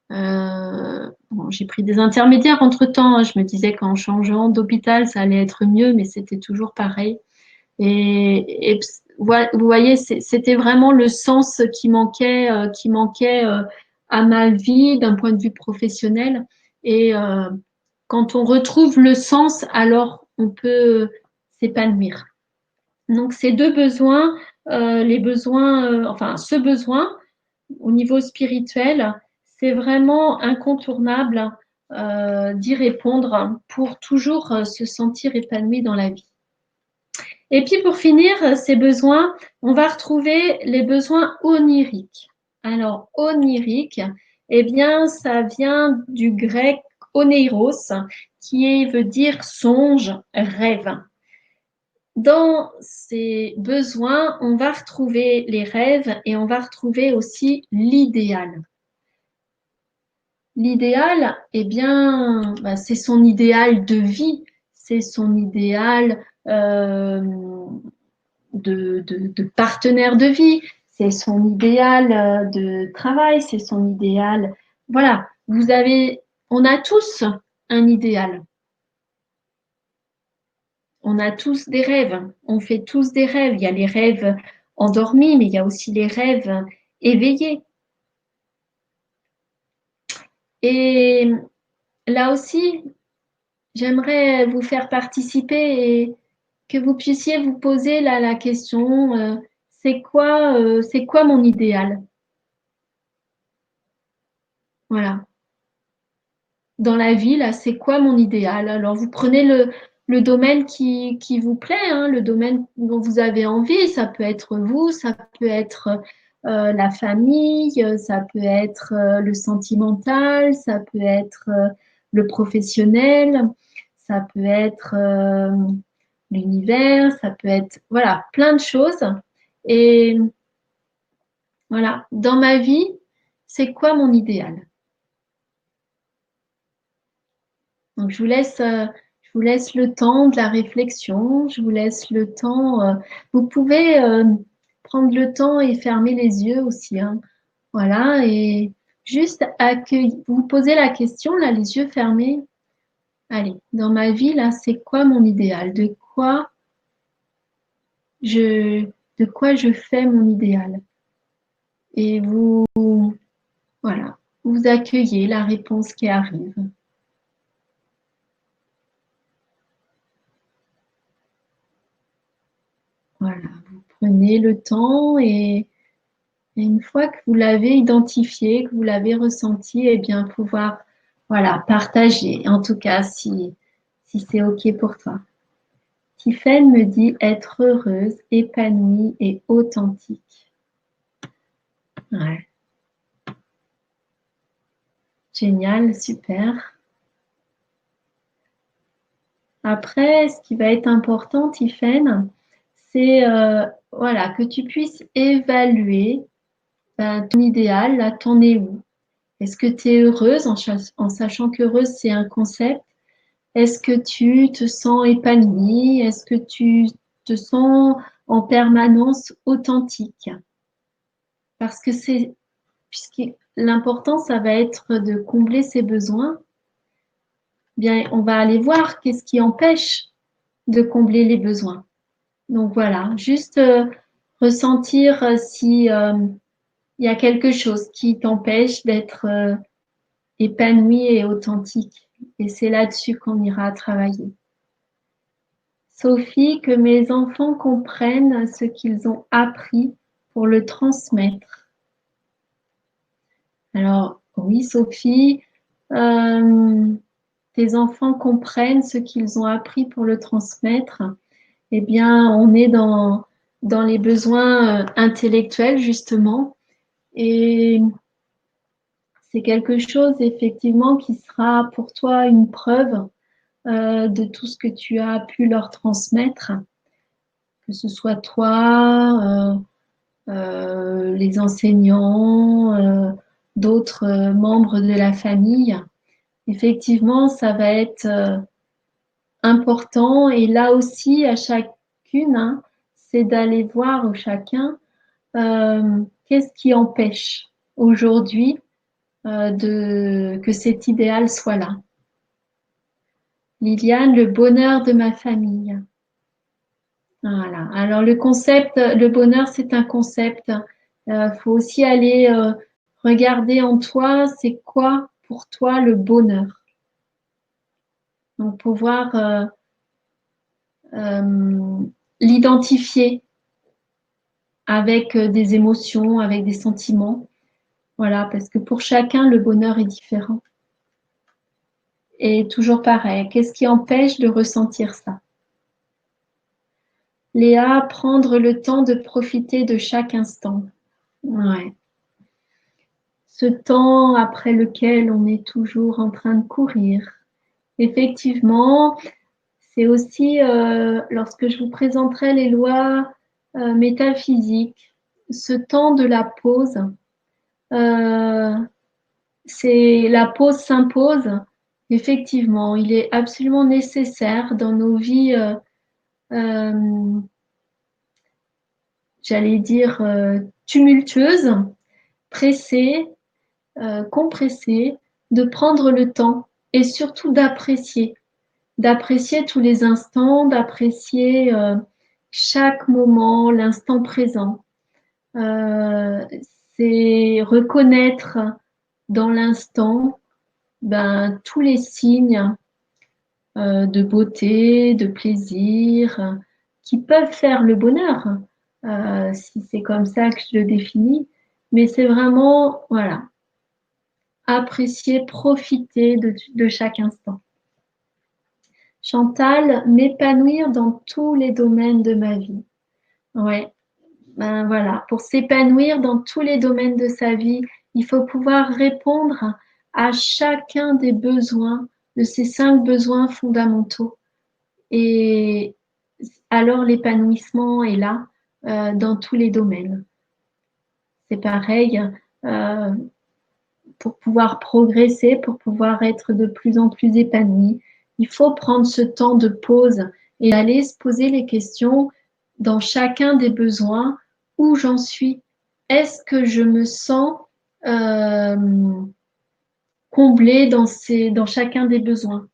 Bon, j'ai pris des intermédiaires entre-temps, hein. Je me disais qu'en changeant d'hôpital, ça allait être mieux, mais c'était toujours pareil. Et vous voyez, c'était vraiment le sens qui manquait à ma vie d'un point de vue professionnel. Et quand on retrouve le sens, alors on peut s'épanouir. Donc ces deux besoins, les besoins, enfin ce besoin au niveau spirituel, c'est vraiment incontournable d'y répondre pour toujours se sentir épanoui dans la vie. Et puis pour finir, ces besoins, on va retrouver les besoins oniriques. Alors, onirique, eh bien, ça vient du grec oneiros, veut dire songe, rêve. Dans ces besoins, on va retrouver les rêves et on va retrouver aussi l'idéal. L'idéal, eh bien, c'est son idéal de vie, c'est son idéal de partenaire de vie, c'est son idéal de travail, c'est son idéal. Voilà, on a tous un idéal. On a tous des rêves. On fait tous des rêves. Il y a les rêves endormis, mais il y a aussi les rêves éveillés. Et là aussi, j'aimerais vous faire participer et que vous puissiez vous poser là la question, c'est quoi mon idéal? Voilà. Dans la vie, là, c'est quoi mon idéal? Alors, vous prenez le domaine qui vous plaît, hein, le domaine dont vous avez envie. Ça peut être vous, ça peut être la famille, ça peut être le sentimental, ça peut être le professionnel, ça peut être l'univers, ça peut être, voilà, plein de choses. Et Voilà, dans ma vie, c'est quoi mon idéal? Donc, je vous laisse le temps de la réflexion, je vous laisse le temps. Vous pouvez prendre le temps et fermer les yeux aussi, hein. Voilà, et juste vous posez la question, là, les yeux fermés. Allez, dans ma vie, là, c'est quoi mon idéal? Je, de quoi je fais mon idéal? Et vous, voilà, vous accueillez la réponse qui arrive. Voilà, vous prenez le temps et une fois que vous l'avez identifié, que vous l'avez ressenti, eh bien pouvoir voilà, partager, en tout cas si c'est OK pour toi. Tiffaine me dit être heureuse, épanouie et authentique. Ouais. Génial, super. Après, ce qui va être important, Tiffaine, c'est voilà, que tu puisses évaluer ton idéal, là, t'en es où? Est-ce que tu es heureuse en sachant qu'heureuse, c'est un concept? Est-ce que tu te sens épanouie? Est-ce que tu te sens en permanence authentique? Parce que puisque l'important, ça va être de combler ses besoins. Bien, on va aller voir qu'est-ce qui empêche de combler les besoins. Donc voilà, juste ressentir si il y a quelque chose qui t'empêche d'être épanoui et authentique. Et c'est là-dessus qu'on ira travailler. Sophie, que mes enfants comprennent ce qu'ils ont appris pour le transmettre. Alors, oui, Sophie, tes enfants comprennent ce qu'ils ont appris pour le transmettre. Eh bien, on est dans les besoins intellectuels, justement. Et c'est quelque chose, effectivement, qui sera pour toi une preuve de tout ce que tu as pu leur transmettre, que ce soit toi, les enseignants, d'autres membres de la famille. Effectivement, ça va être important. Et là aussi, à chacune, hein, c'est d'aller voir au chacun qu'est-ce qui empêche aujourd'hui que cet idéal soit là. Liliane, le bonheur de ma famille. Voilà. Alors le concept, le bonheur, c'est un concept. Faut aussi aller regarder en toi, c'est quoi pour toi le bonheur. Donc pouvoir l'identifier avec des émotions, avec des sentiments. Voilà, parce que pour chacun, le bonheur est différent. Et toujours pareil, qu'est-ce qui empêche de ressentir ça? Léa, prendre le temps de profiter de chaque instant. Ouais. Ce temps après lequel on est toujours en train de courir. Effectivement, c'est aussi lorsque je vous présenterai les lois métaphysiques, ce temps de la pause, euh, c'est la pause s'impose. Effectivement, il est absolument nécessaire dans nos vies, euh, j'allais dire, tumultueuses, pressées, compressées, de prendre le temps et surtout d'apprécier tous les instants, d'apprécier chaque moment, l'instant présent. Euh, c'est reconnaître dans l'instant tous les signes de beauté, de plaisir, qui peuvent faire le bonheur, si c'est comme ça que je le définis. Mais c'est vraiment, voilà, apprécier, profiter de chaque instant. Chantal, m'épanouir dans tous les domaines de ma vie. Ouais, ben voilà, pour s'épanouir dans tous les domaines de sa vie, il faut pouvoir répondre à chacun des besoins, de ces 5 besoins fondamentaux. Et alors l'épanouissement est là dans tous les domaines. c'est pareil. Pour pouvoir progresser, pour pouvoir être de plus en plus épanoui, il faut prendre ce temps de pause et aller se poser les questions dans chacun des besoins, où j'en suis. Est-ce que je me sens comblée dans chacun des besoins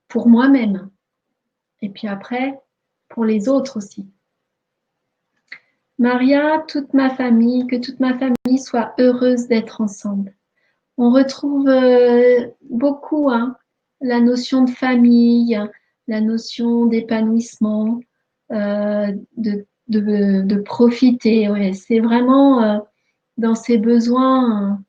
pour moi-même et puis après pour les autres aussi. Maria, que toute ma famille soit heureuse d'être ensemble. On retrouve beaucoup la notion de famille, la notion d'épanouissement, de profiter. Ouais. C'est vraiment dans ces besoins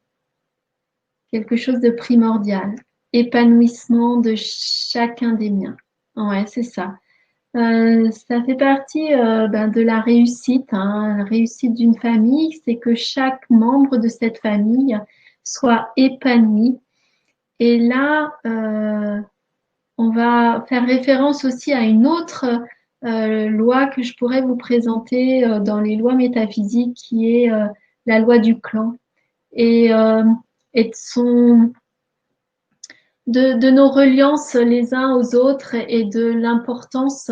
quelque chose de primordial. Épanouissement de chacun des miens. Ouais, c'est ça. Ça fait partie de la réussite. La réussite d'une famille, c'est que chaque membre de cette famille soit épanoui. Et là, on va faire référence aussi à une autre loi que je pourrais vous présenter dans les lois métaphysiques, qui est la loi du clan. Et, et de nos reliances les uns aux autres et de l'importance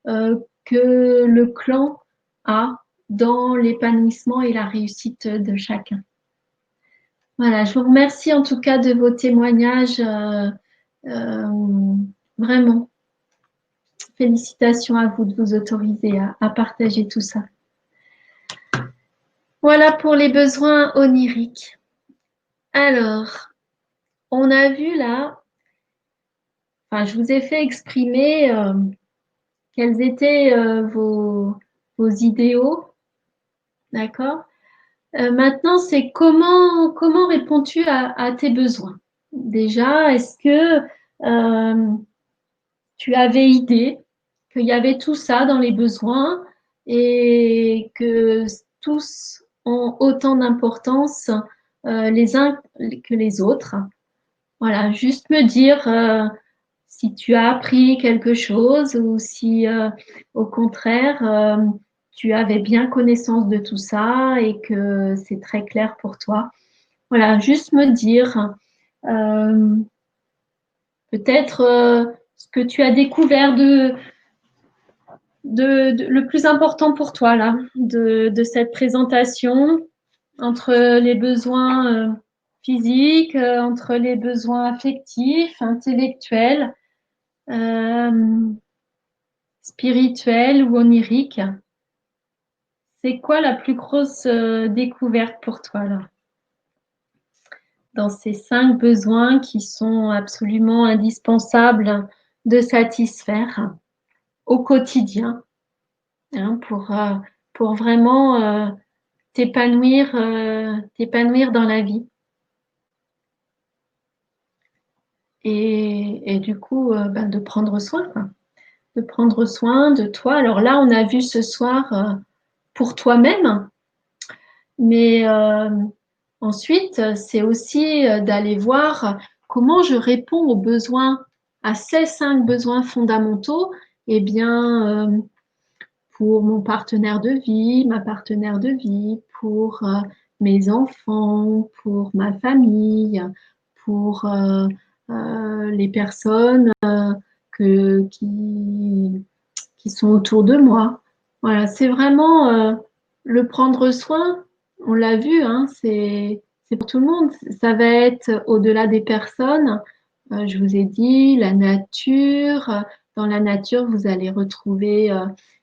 que le clan a dans l'épanouissement et la réussite de chacun. Voilà, je vous remercie en tout cas de vos témoignages. Vraiment, félicitations à vous de vous autoriser à partager tout ça. Voilà pour les besoins oniriques. Alors, on a vu là, enfin, je vous ai fait exprimer quels étaient vos idéaux, d'accord? Maintenant, c'est comment réponds-tu à tes besoins? Déjà, est-ce que tu avais idée qu'il y avait tout ça dans les besoins et que tous ont autant d'importance les uns que les autres? Voilà, juste me dire si tu as appris quelque chose ou si au contraire tu avais bien connaissance de tout ça et que c'est très clair pour toi. Voilà, juste me dire euh, peut-être ce que tu as découvert le plus important pour toi là, de cette présentation entre les besoins physiques, entre les besoins affectifs, intellectuels, spirituels ou oniriques. C'est quoi la plus grosse découverte pour toi là, dans ces 5 besoins qui sont absolument indispensables de satisfaire au quotidien pour vraiment t'épanouir dans la vie. Et du coup, de prendre soin, quoi. De prendre soin de toi. Alors là, on a vu ce soir pour toi-même, mais ensuite, c'est aussi d'aller voir comment je réponds aux besoins, à ces 5 besoins fondamentaux, eh bien, pour mon partenaire de vie, ma partenaire de vie, pour mes enfants, pour ma famille, pour les personnes qui sont autour de moi. Voilà, c'est vraiment le prendre soin. On l'a vu, c'est pour tout le monde. Ça va être au-delà des personnes. Je vous ai dit, la nature. Dans la nature, vous allez retrouver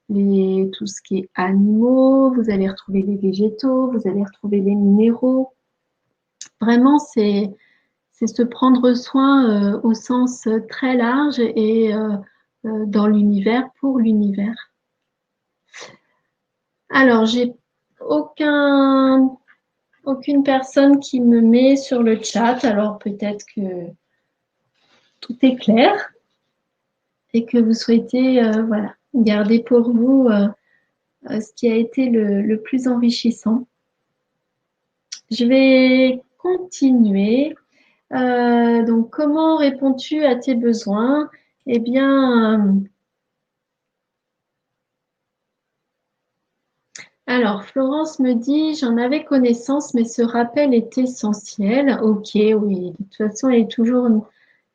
tout ce qui est animaux, vous allez retrouver les végétaux, vous allez retrouver les minéraux. Vraiment, c'est se prendre soin au sens très large et dans l'univers, pour l'univers. Alors, j'ai aucune personne qui me met sur le chat, alors peut-être que tout est clair et que vous souhaitez voilà, garder pour vous ce qui a été le plus enrichissant. Je vais continuer. Donc, comment réponds-tu à tes besoins? Eh bien, Alors, Florence me dit, j'en avais connaissance, mais ce rappel est essentiel. Ok, oui, de toute façon, il est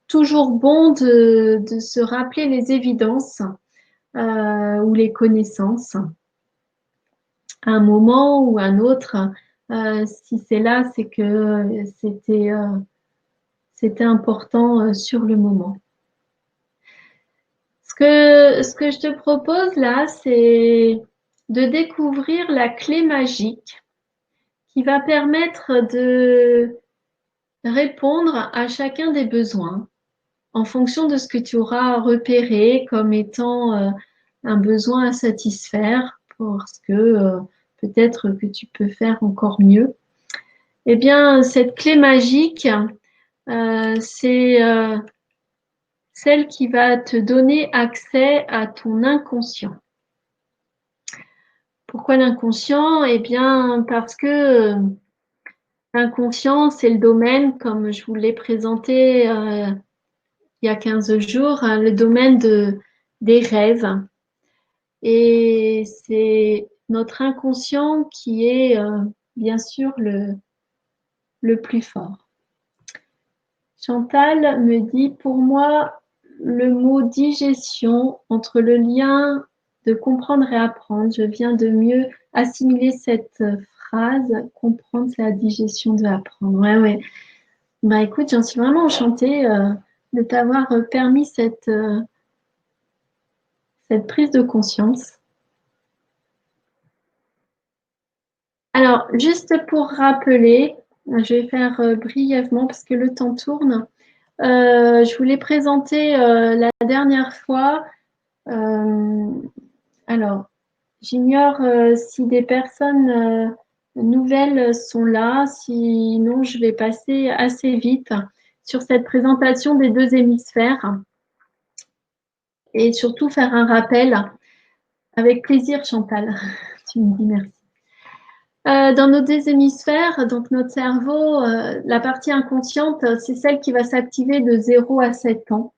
toujours bon de se rappeler les évidences ou les connaissances à un moment ou à un autre. Si c'est là, c'est que c'était important sur le moment. Ce que je te propose là, c'est de découvrir la clé magique qui va permettre de répondre à chacun des besoins en fonction de ce que tu auras repéré comme étant un besoin à satisfaire parce que peut-être que tu peux faire encore mieux. Eh bien, cette clé magique, c'est celle qui va te donner accès à ton inconscient. Pourquoi l'inconscient? Eh bien, parce que l'inconscient, c'est le domaine, comme je vous l'ai présenté il y a 15 jours, hein, le domaine des rêves. Et c'est notre inconscient qui est bien sûr le plus fort. Chantal me dit, pour moi, le mot digestion, entre le lien de comprendre et apprendre, je viens de mieux assimiler cette phrase, comprendre la digestion de apprendre. Ouais, ouais. Bah écoute, j'en suis vraiment enchantée de t'avoir permis cette prise de conscience. Alors, juste pour rappeler, je vais faire brièvement parce que le temps tourne. Je vous l'ai présenté la dernière fois. Euh, alors, j'ignore si des personnes nouvelles sont là, sinon je vais passer assez vite sur cette présentation des deux hémisphères et surtout faire un rappel. Avec plaisir, Chantal. Tu me dis merci. Dans nos deux hémisphères, donc notre cerveau, la partie inconsciente, c'est celle qui va s'activer de 0 à 7 ans.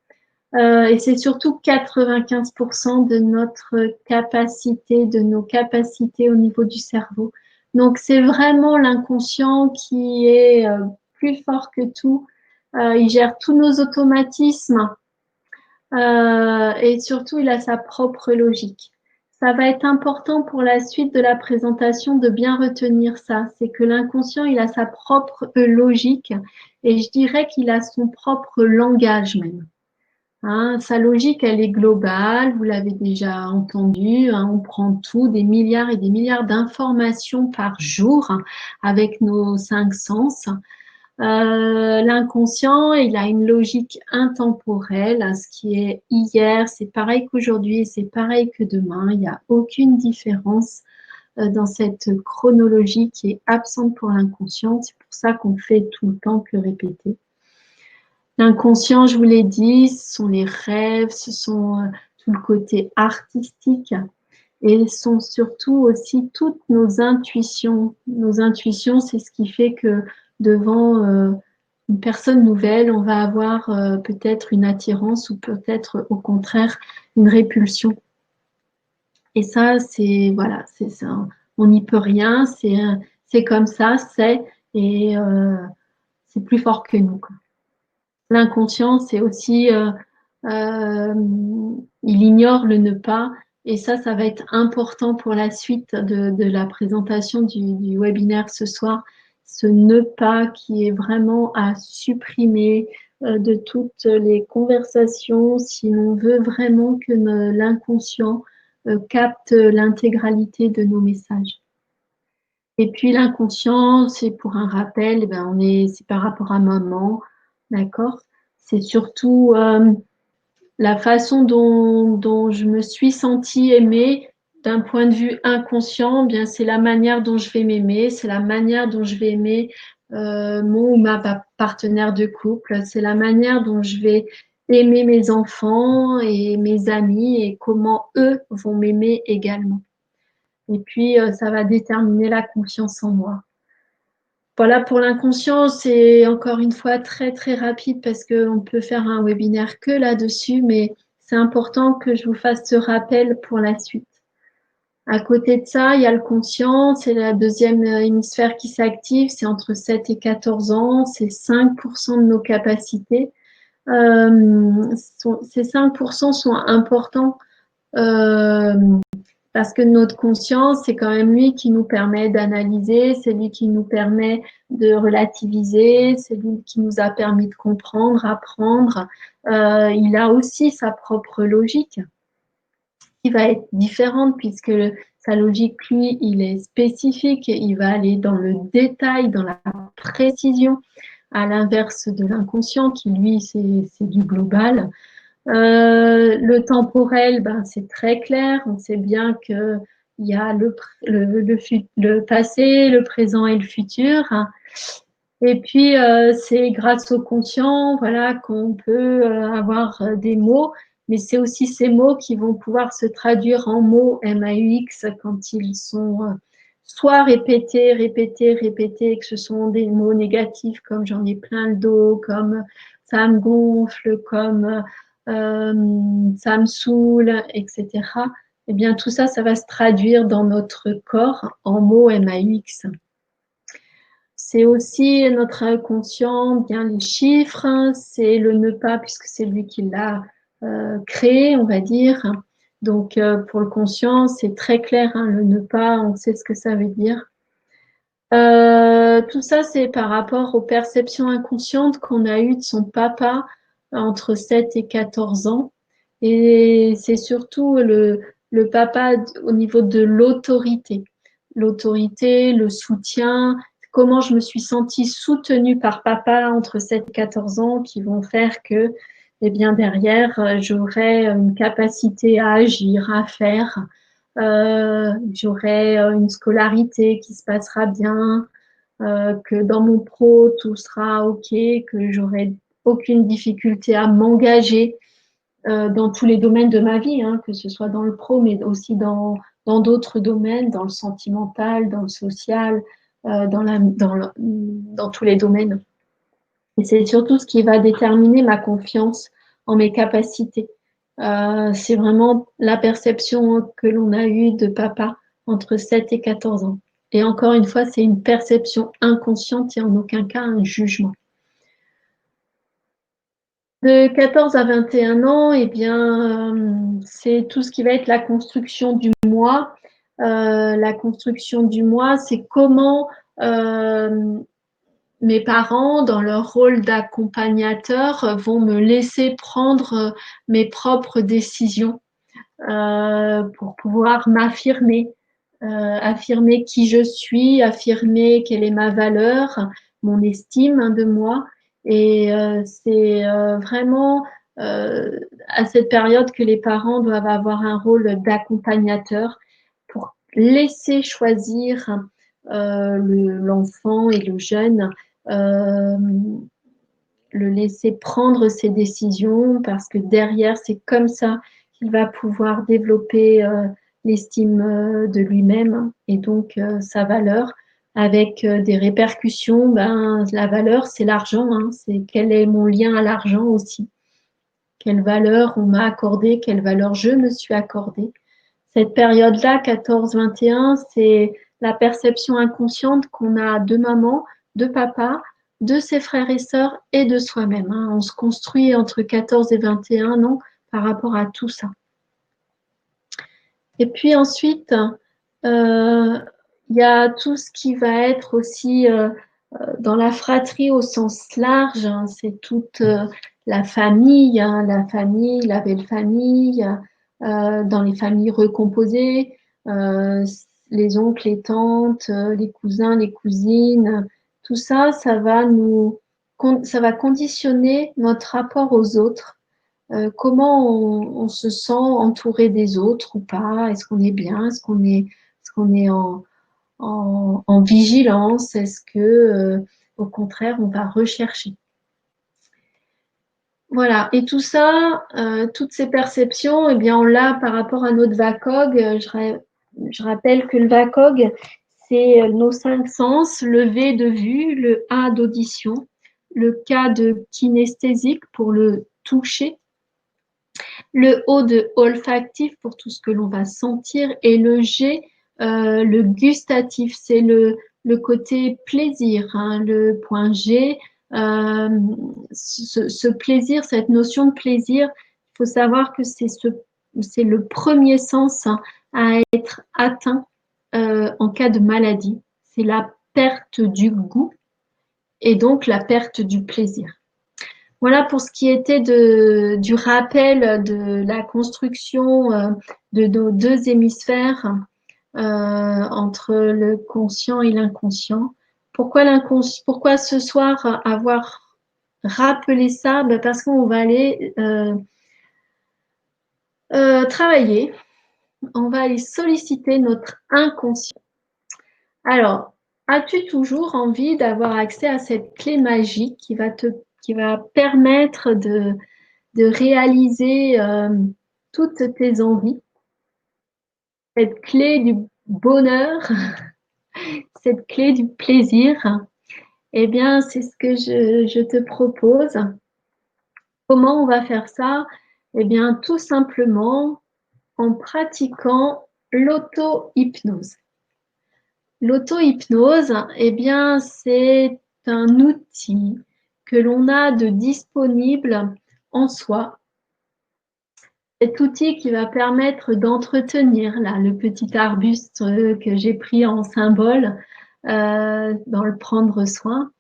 Et c'est surtout 95% de notre capacité, de nos capacités au niveau du cerveau. Donc c'est vraiment l'inconscient qui est plus fort que tout. Il gère tous nos automatismes et surtout il a sa propre logique. Ça va être important pour la suite de la présentation de bien retenir ça. C'est que l'inconscient, il a sa propre logique et je dirais qu'il a son propre langage même. Hein, sa logique, elle est globale, vous l'avez déjà entendu, hein, on prend tout, des milliards et des milliards d'informations par jour hein, avec nos cinq sens. L'inconscient, il a une logique intemporelle, hein, ce qui est hier, c'est pareil qu'aujourd'hui, c'est pareil que demain, il n'y a aucune différence dans cette chronologie qui est absente pour l'inconscient, c'est pour ça qu'on fait tout le temps que répéter. L'inconscient, je vous l'ai dit, ce sont les rêves, ce sont tout le côté artistique et ce sont surtout aussi toutes nos intuitions. Nos intuitions, c'est ce qui fait que devant une personne nouvelle, on va avoir peut-être une attirance ou peut-être au contraire une répulsion. Et ça, c'est voilà, c'est ça. On n'y peut rien, c'est comme ça, et c'est plus fort que nous, quoi. L'inconscient, c'est aussi, euh, il ignore le ne pas. Et ça va être important pour la suite de la présentation du webinaire ce soir. Ce ne pas qui est vraiment à supprimer de toutes les conversations si l'on veut vraiment que l'inconscient capte l'intégralité de nos messages. Et puis l'inconscient, c'est pour un rappel, eh ben c'est par rapport à maman, d'accord? C'est surtout la façon dont je me suis sentie aimée d'un point de vue inconscient, eh bien c'est la manière dont je vais m'aimer, c'est la manière dont je vais aimer mon ou ma partenaire de couple, c'est la manière dont je vais aimer mes enfants et mes amis et comment eux vont m'aimer également. Et puis, ça va déterminer la confiance en moi. Voilà, pour l'inconscient, c'est encore une fois très très rapide parce qu'on peut faire un webinaire que là-dessus, mais c'est important que je vous fasse ce rappel pour la suite. À côté de ça, il y a le conscient, c'est la deuxième hémisphère qui s'active, c'est entre 7 et 14 ans, c'est 5% de nos capacités. Ces 5% sont importants euh, parce que notre conscience, c'est quand même lui qui nous permet d'analyser, c'est lui qui nous permet de relativiser, c'est lui qui nous a permis de comprendre, apprendre. Il a aussi sa propre logique qui va être différente puisque sa logique, lui, il est spécifique, il va aller dans le détail, dans la précision, à l'inverse de l'inconscient qui, lui, c'est du global. Le temporel, ben, c'est très clair, on sait bien qu'il y a le passé, le présent et le futur. Et puis, c'est grâce au conscient, voilà, qu'on peut avoir des mots, mais c'est aussi ces mots qui vont pouvoir se traduire en mots MAUX quand ils sont soit répétés, répétés, répétés, que ce sont des mots négatifs comme j'en ai plein le dos, comme ça me gonfle, comme ça me saoule, etc. Eh bien, tout ça, ça va se traduire dans notre corps en mots MAUX. C'est aussi notre inconscient, bien les chiffres, c'est le ne pas, puisque c'est lui qui l'a créé, on va dire. Donc, pour le conscient, c'est très clair, hein, le ne pas, on sait ce que ça veut dire. Tout ça, c'est par rapport aux perceptions inconscientes qu'on a eues de son papa entre 7 et 14 ans. Et c'est surtout le papa au niveau de l'autorité. L'autorité, le soutien, comment je me suis sentie soutenue par papa entre 7 et 14 ans qui vont faire que, eh bien, derrière, j'aurai une capacité à agir, à faire. J'aurai une scolarité qui se passera bien, que dans mon pro, tout sera OK, que j'aurai aucune difficulté à m'engager dans tous les domaines de ma vie, hein, que ce soit dans le pro, mais aussi dans d'autres domaines, dans le sentimental, dans le social, dans tous les domaines. Et c'est surtout ce qui va déterminer ma confiance en mes capacités. C'est vraiment la perception que l'on a eue de papa entre 7 et 14 ans. Et encore une fois, c'est une perception inconsciente et en aucun cas un jugement. De 14 à 21 ans, eh bien, c'est tout ce qui va être la construction du moi. La construction du moi, c'est comment mes parents, dans leur rôle d'accompagnateur, vont me laisser prendre mes propres décisions pour pouvoir m'affirmer, affirmer qui je suis, affirmer quelle est ma valeur, mon estime hein, de moi. Et c'est vraiment à cette période que les parents doivent avoir un rôle d'accompagnateur pour laisser choisir l'enfant et le jeune, euh, le laisser prendre ses décisions parce que derrière, c'est comme ça qu'il va pouvoir développer l'estime de lui-même et donc sa valeur avec des répercussions. Ben, la valeur, c'est l'argent. Hein, c'est quel est mon lien à l'argent aussi. Quelle valeur on m'a accordé, quelle valeur je me suis accordée. Cette période-là, 14-21, c'est la perception inconsciente qu'on a de maman, de papa, de ses frères et sœurs et de soi-même. Hein. On se construit entre 14 et 21 ans par rapport à tout ça. Et puis ensuite, il y a tout ce qui va être aussi dans la fratrie au sens large. Hein, c'est toute la famille, hein, la belle famille, dans les familles recomposées, euh, les oncles, les tantes, les cousins, les cousines. Tout ça, ça va conditionner notre rapport aux autres. Comment on se sent entouré des autres ou pas? Est-ce qu'on est bien? Est-ce qu'on est en vigilance? Est-ce que, au contraire, on va rechercher? Voilà. Et tout ça, toutes ces perceptions, eh bien, on l'a par rapport à notre VACOG. Je rappelle que le VACOG, c'est nos 5 sens, le V de vue, le A d'audition, le K de kinesthésique pour le toucher, Le O de olfactif pour tout ce que l'on va sentir et le G, le gustatif, c'est le côté plaisir, hein, le point G. Ce plaisir, cette notion de plaisir, il faut savoir que c'est le premier sens, hein, à être atteint en cas de maladie. C'est la perte du goût et donc la perte du plaisir. Voilà pour ce qui était du rappel de la construction de nos deux hémisphères entre le conscient et l'inconscient. Pourquoi ce soir avoir rappelé ça? Ben parce qu'on va aller travailler, on va aller solliciter notre inconscient. Alors, as-tu toujours envie d'avoir accès à cette clé magique qui va permettre de réaliser toutes tes envies, cette clé du bonheur, cette clé du plaisir? Eh bien, c'est ce que je te propose. Comment on va faire ça? Eh bien, tout simplement en pratiquant l'auto-hypnose. L'auto-hypnose, eh bien, c'est un outil que l'on a de disponible en soi. Cet outil qui va permettre d'entretenir là, le petit arbuste que j'ai pris en symbole dans le prendre soin,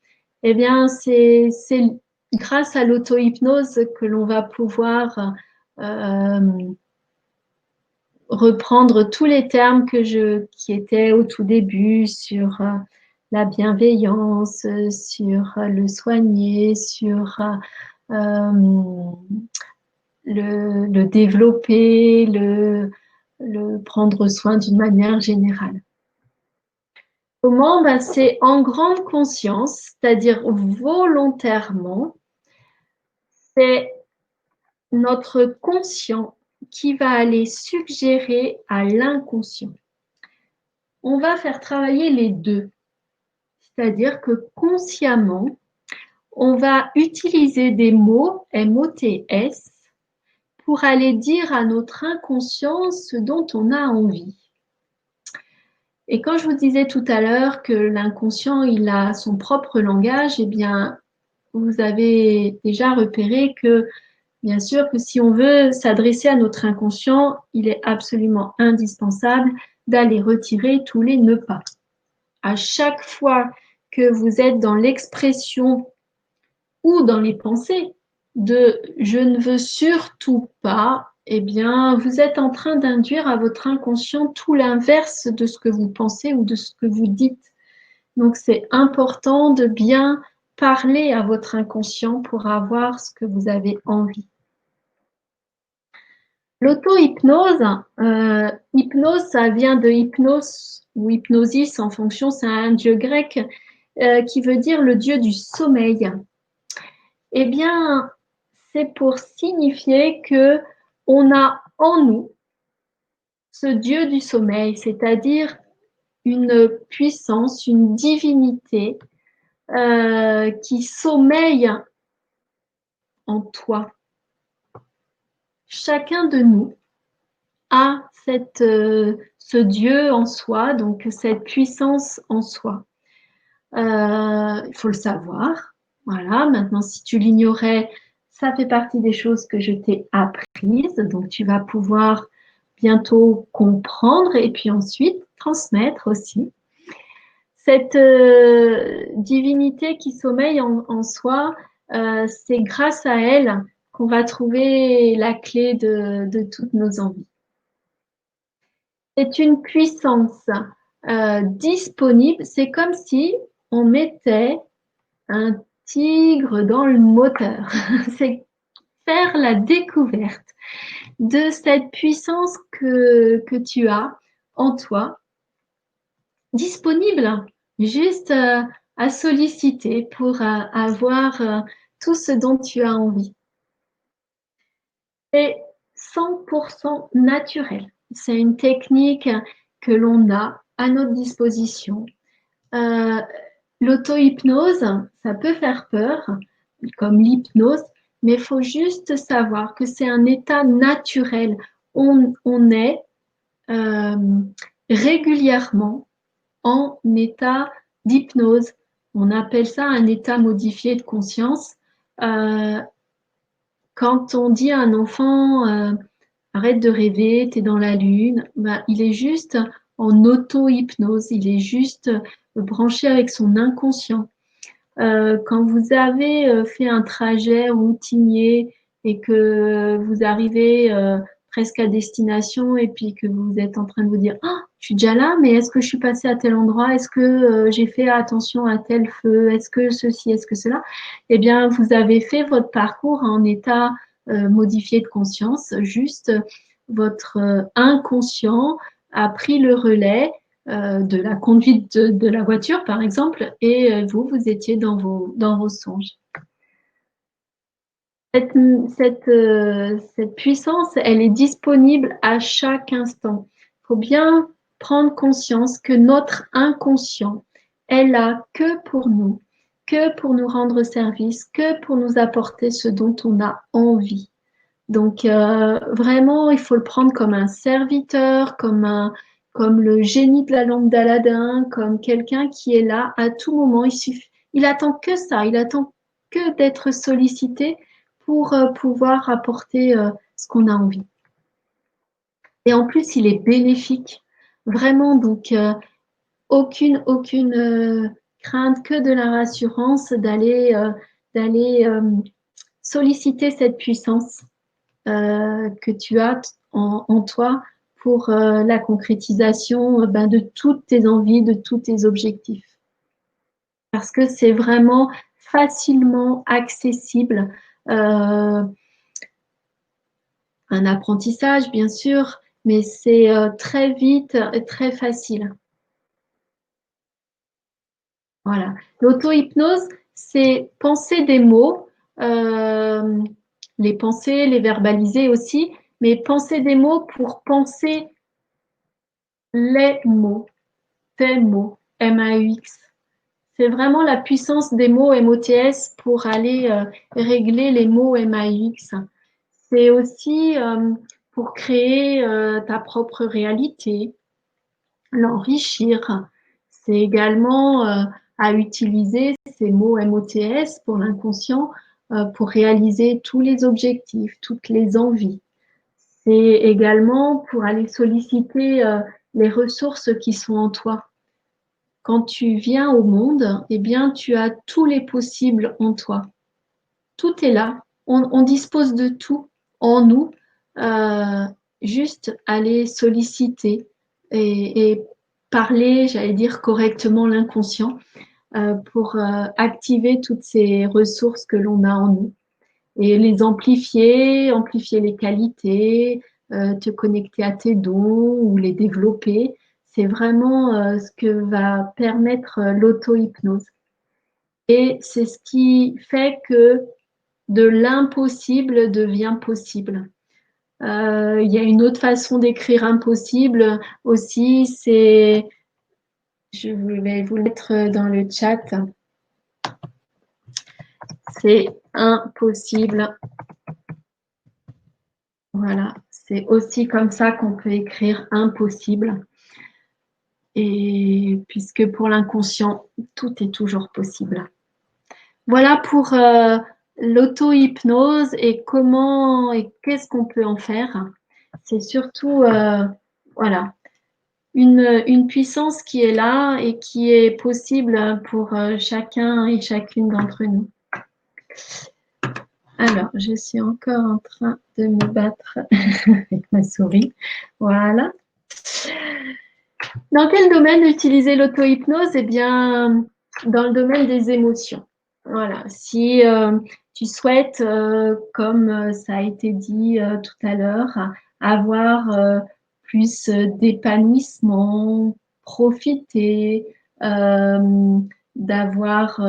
eh bien, c'est grâce à l'auto-hypnose que l'on va pouvoir reprendre tous les termes qui étaient au tout début sur la bienveillance, sur le soigner, sur le développer, le prendre soin d'une manière générale. Comment? Ben, c'est en grande conscience, c'est-à-dire volontairement, c'est notre conscient qui va aller suggérer à l'inconscient. On va faire travailler les deux, c'est-à-dire que consciemment, on va utiliser des mots MOTS pour aller dire à notre inconscient ce dont on a envie. Et quand je vous disais tout à l'heure que l'inconscient, il a son propre langage, eh bien, vous avez déjà repéré que, bien sûr, que si on veut s'adresser à notre inconscient, il est absolument indispensable d'aller retirer tous les ne pas. À chaque fois que vous êtes dans l'expression ou dans les pensées de je ne veux surtout pas, eh bien, vous êtes en train d'induire à votre inconscient tout l'inverse de ce que vous pensez ou de ce que vous dites. Donc, c'est important de bien parler à votre inconscient pour avoir ce que vous avez envie. L'auto-hypnose, hypnose, ça vient de hypnos ou hypnosis en fonction, c'est un dieu grec qui veut dire le dieu du sommeil. Eh bien, c'est pour signifier que on a en nous ce dieu du sommeil, c'est-à-dire une puissance, une divinité qui sommeille en toi. Chacun de nous a ce Dieu en soi, donc cette puissance en soi. Il faut le savoir. Voilà, maintenant, si tu l'ignorais, ça fait partie des choses que je t'ai apprises. Donc, tu vas pouvoir bientôt comprendre et puis ensuite transmettre aussi. Cette divinité qui sommeille en soi, c'est grâce à elle qu'on va trouver la clé de toutes nos envies. C'est une puissance disponible. C'est comme si on mettait un tigre dans le moteur. C'est faire la découverte de cette puissance que tu as en toi, disponible, juste à solliciter pour avoir tout ce dont tu as envie. C'est 100% naturel. C'est une technique que l'on a à notre disposition. L'auto-hypnose, ça peut faire peur, comme l'hypnose, mais il faut juste savoir que c'est un état naturel. On est euh, régulièrement en état d'hypnose. On appelle ça un état modifié de conscience. Euh, Quand on dit à un enfant arrête de rêver, tu es dans la lune, ben, il est juste en auto-hypnose, il est juste branché avec son inconscient. Quand vous avez fait un trajet routinier et que vous arrivez presque à destination et puis que vous êtes en train de vous dire ah, je suis déjà là, mais est-ce que je suis passée à tel endroit? Est-ce que j'ai fait attention à tel feu? Est-ce que ceci? Est-ce que cela? Eh bien, vous avez fait votre parcours en état modifié de conscience. Juste, votre inconscient a pris le relais de la conduite de la voiture, par exemple, et vous étiez dans vos songes. Cette, cette puissance, elle est disponible à chaque instant. Il faut bien prendre conscience que notre inconscient est là que pour nous rendre service, que pour nous apporter ce dont on a envie. Donc vraiment, il faut le prendre comme un serviteur, comme le génie de la lampe d'Aladin, comme quelqu'un qui est là à tout moment. Il attend que ça, il attend que d'être sollicité pour pouvoir apporter ce qu'on a envie. Et en plus, il est bénéfique, vraiment. Donc aucune crainte, que de la rassurance d'aller solliciter cette puissance que tu as en toi pour la concrétisation de toutes tes envies, de tous tes objectifs. Parce que c'est vraiment facilement accessible. Un apprentissage, bien sûr, mais c'est très vite et très facile. Voilà. L'auto-hypnose, c'est penser des mots, les penser, les verbaliser aussi, mais penser des mots pour penser les mots, tes mots, M-A-U-X. C'est vraiment la puissance des mots MOTS pour aller régler les mots M-A-U-X. C'est aussi pour créer ta propre réalité, l'enrichir. C'est également à utiliser ces mots MOTS pour l'inconscient pour réaliser tous les objectifs, toutes les envies. C'est également pour aller solliciter les ressources qui sont en toi. Quand tu viens au monde, eh bien, tu as tous les possibles en toi. Tout est là. On dispose de tout en nous. Euh, Juste aller solliciter et parler, j'allais dire correctement l'inconscient pour activer toutes ces ressources que l'on a en nous et les amplifier, amplifier les qualités, te connecter à tes dons ou les développer. C'est vraiment ce que va permettre l'auto-hypnose. Et c'est ce qui fait que de l'impossible devient possible. Il y a une autre façon d'écrire impossible aussi, c'est, je vais vous le mettre dans le chat, c'est impossible. Voilà, c'est aussi comme ça qu'on peut écrire impossible. Et puisque pour l'inconscient, tout est toujours possible. Voilà pour l'auto-hypnose et comment et qu'est-ce qu'on peut en faire. C'est surtout voilà, une puissance qui est là et qui est possible pour chacun et chacune d'entre nous. Alors, je suis encore en train de me battre avec ma souris. Voilà. Dans quel domaine utiliser l'auto-hypnose? Eh bien, dans le domaine des émotions. Voilà. Si tu souhaites, comme ça a été dit tout à l'heure, avoir plus d'épanouissement, profiter, d'avoir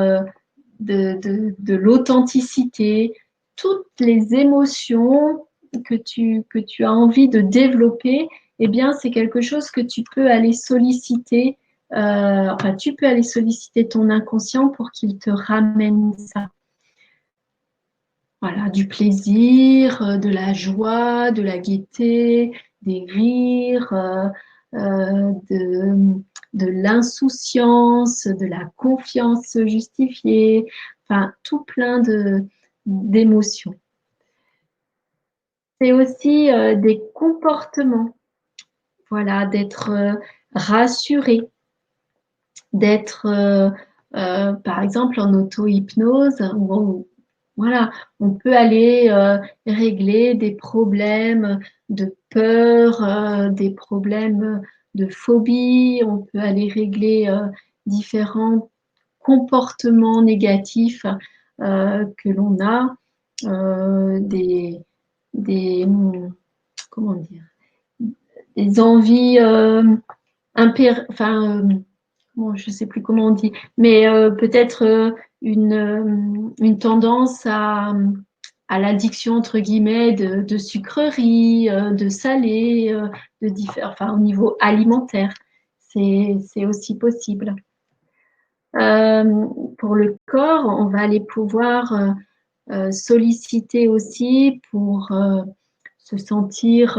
de l'authenticité, toutes les émotions que tu as envie de développer, eh bien, c'est quelque chose que tu peux aller solliciter. Enfin, tu peux aller solliciter ton inconscient pour qu'il te ramène ça. voilà, du plaisir, de la joie, de la gaieté, des rires, de l'insouciance, de la confiance justifiée, enfin tout plein d'émotions. C'est aussi des comportements, voilà, d'être rassuré, d'être, par exemple, en auto-hypnose, voilà, on peut aller régler des problèmes de peur, des problèmes de phobie, on peut aller régler différents comportements négatifs que l'on a, des, comment dire, des envies enfin, bon, je ne sais plus comment on dit, mais peut-être une tendance à l'addiction, entre guillemets, de sucreries, de salé, enfin, au niveau alimentaire. C'est aussi possible. Pour le corps, on va aller pouvoir solliciter aussi pour se sentir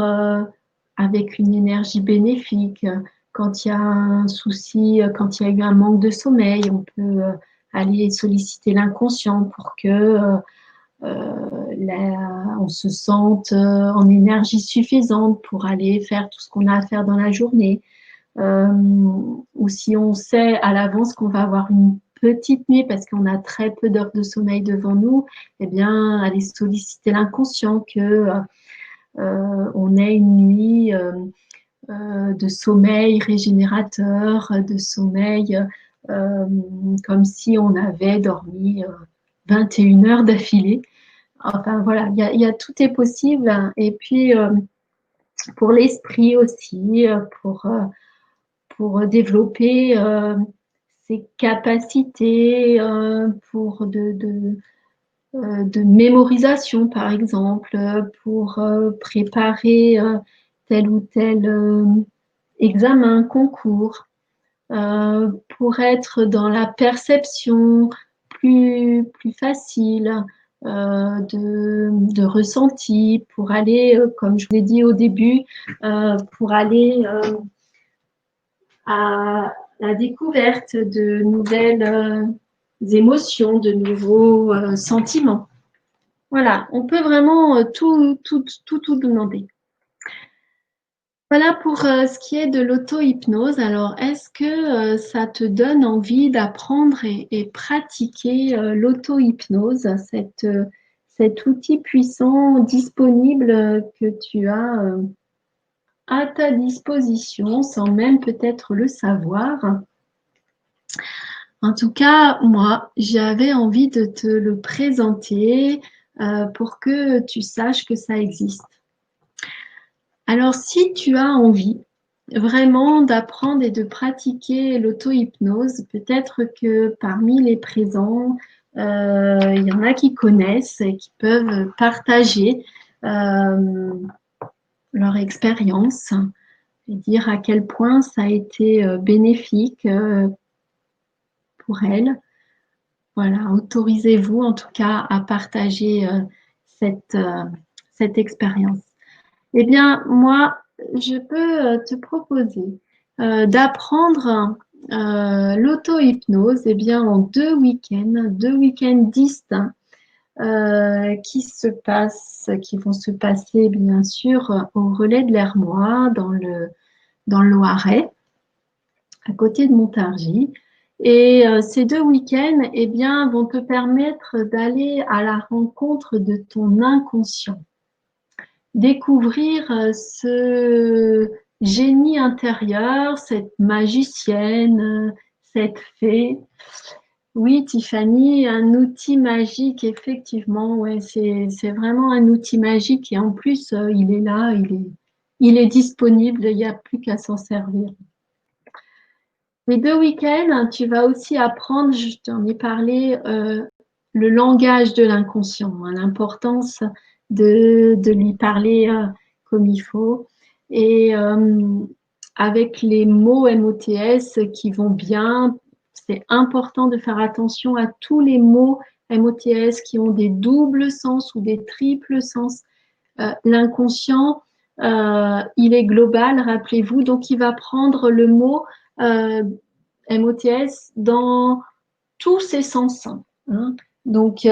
avec une énergie bénéfique. Quand il y a un souci, quand il y a eu un manque de sommeil, on peut aller solliciter l'inconscient pour que on se sente en énergie suffisante pour aller faire tout ce qu'on a à faire dans la journée. Ou si on sait à l'avance qu'on va avoir une petite nuit parce qu'on a très peu d'heures de sommeil devant nous, eh bien, aller solliciter l'inconscient que on ait une nuit de sommeil régénérateur, de sommeil comme si on avait dormi 21 heures d'affilée. Enfin voilà, tout est possible. Et puis pour l'esprit aussi, pour développer ses capacités pour de mémorisation, par exemple, pour préparer tel ou tel examen, concours, pour être dans la perception plus facile de ressenti, pour aller, comme je vous l'ai dit au début, pour aller à la découverte de nouvelles émotions, de nouveaux sentiments. Voilà, on peut vraiment tout demander. Voilà pour ce qui est de l'auto-hypnose. Alors, est-ce que ça te donne envie d'apprendre et pratiquer l'auto-hypnose, cet outil puissant disponible que tu as à ta disposition sans même peut-être le savoir? En tout cas, moi, j'avais envie de te le présenter pour que tu saches que ça existe. Alors, si tu as envie vraiment d'apprendre et de pratiquer l'auto-hypnose, peut-être que parmi les présents, il y en a qui connaissent et qui peuvent partager leur expérience et dire à quel point ça a été bénéfique pour elles. Voilà, autorisez-vous en tout cas à partager cette expérience. Eh bien, moi, je peux te proposer d'apprendre l'auto-hypnose en 2 week-ends distincts qui vont se passer bien sûr au Relais de l'Hermois dans le Loiret, à côté de Montargis. Et ces 2 week-ends vont te permettre d'aller à la rencontre de ton inconscient. Découvrir ce génie intérieur, cette magicienne, cette fée. Oui, Tiffany, un outil magique, effectivement, ouais, c'est vraiment un outil magique et en plus, il est là, il est disponible, il n'y a plus qu'à s'en servir. Les 2 week-ends, tu vas aussi apprendre, je t'en ai parlé, le langage de l'inconscient, hein, l'importance de lui parler comme il faut. Et avec les mots MOTS qui vont bien, c'est important de faire attention à tous les mots MOTS qui ont des doubles sens ou des triples sens. L'inconscient, il est global, rappelez-vous, donc il va prendre le mot MOTS dans tous ses sens. Hein. Donc,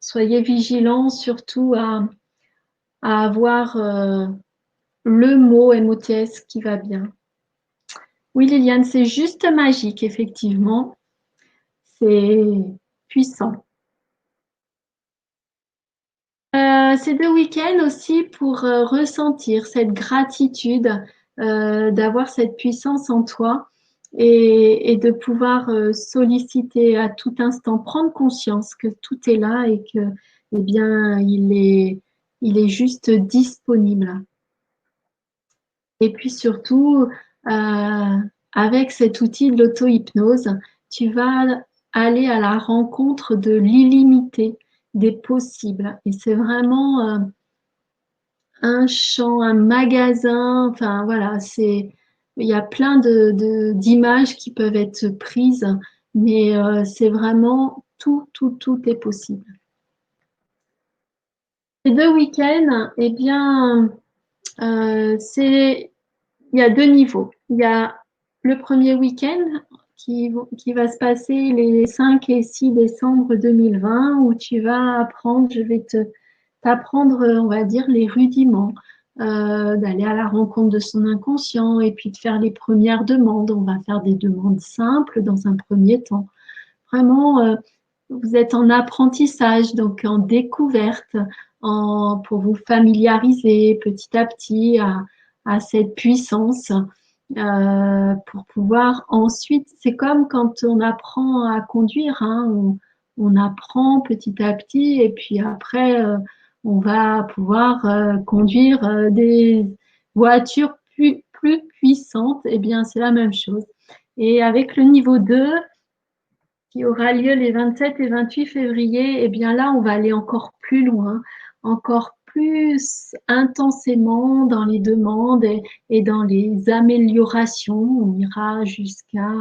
soyez vigilants surtout à avoir le mot MOTS qui va bien. Oui, Liliane, c'est juste magique, effectivement. C'est puissant. C'est deux week-ends aussi pour ressentir cette gratitude d'avoir cette puissance en toi et de pouvoir solliciter à tout instant, prendre conscience que tout est là et que, eh bien, il est juste disponible. Et puis surtout, avec cet outil de l'auto-hypnose, tu vas aller à la rencontre de l'illimité des possibles. Et c'est vraiment un champ, un magasin, enfin voilà, il y a plein d'images qui peuvent être prises, mais c'est vraiment tout est possible. Ces deux week-ends, eh bien, il y a deux niveaux. Il y a le premier week-end qui va se passer les 5 et 6 décembre 2020 où tu vas apprendre, je vais t'apprendre, on va dire, les rudiments, d'aller à la rencontre de son inconscient et puis de faire les premières demandes. On va faire des demandes simples dans un premier temps. Vraiment, vous êtes en apprentissage, donc en découverte, pour vous familiariser petit à petit à cette puissance, pour pouvoir ensuite, c'est comme quand on apprend à conduire, hein, on apprend petit à petit et puis après, on va pouvoir conduire des voitures plus puissantes. Eh bien, c'est la même chose. Et avec le niveau 2, qui aura lieu les 27 et 28 février, eh bien là, on va aller encore plus loin, encore plus intensément dans les demandes et dans les améliorations. On ira jusqu'à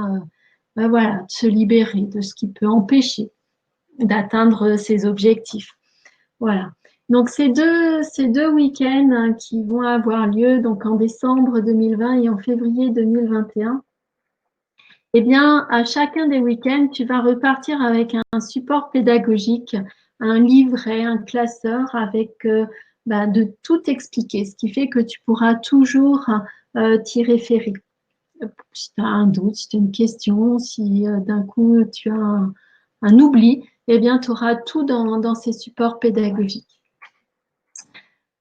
ben voilà, se libérer de ce qui peut empêcher d'atteindre ses objectifs. Voilà. Donc ces deux week-ends qui vont avoir lieu donc en décembre 2020 et en février 2021, eh bien, à chacun des week-ends, tu vas repartir avec un support pédagogique, un livret, un classeur avec de tout expliquer, ce qui fait que tu pourras toujours t'y référer. Si tu as un doute, si tu as une question, si d'un coup tu as un oubli, eh bien, tu auras tout dans ces supports pédagogiques.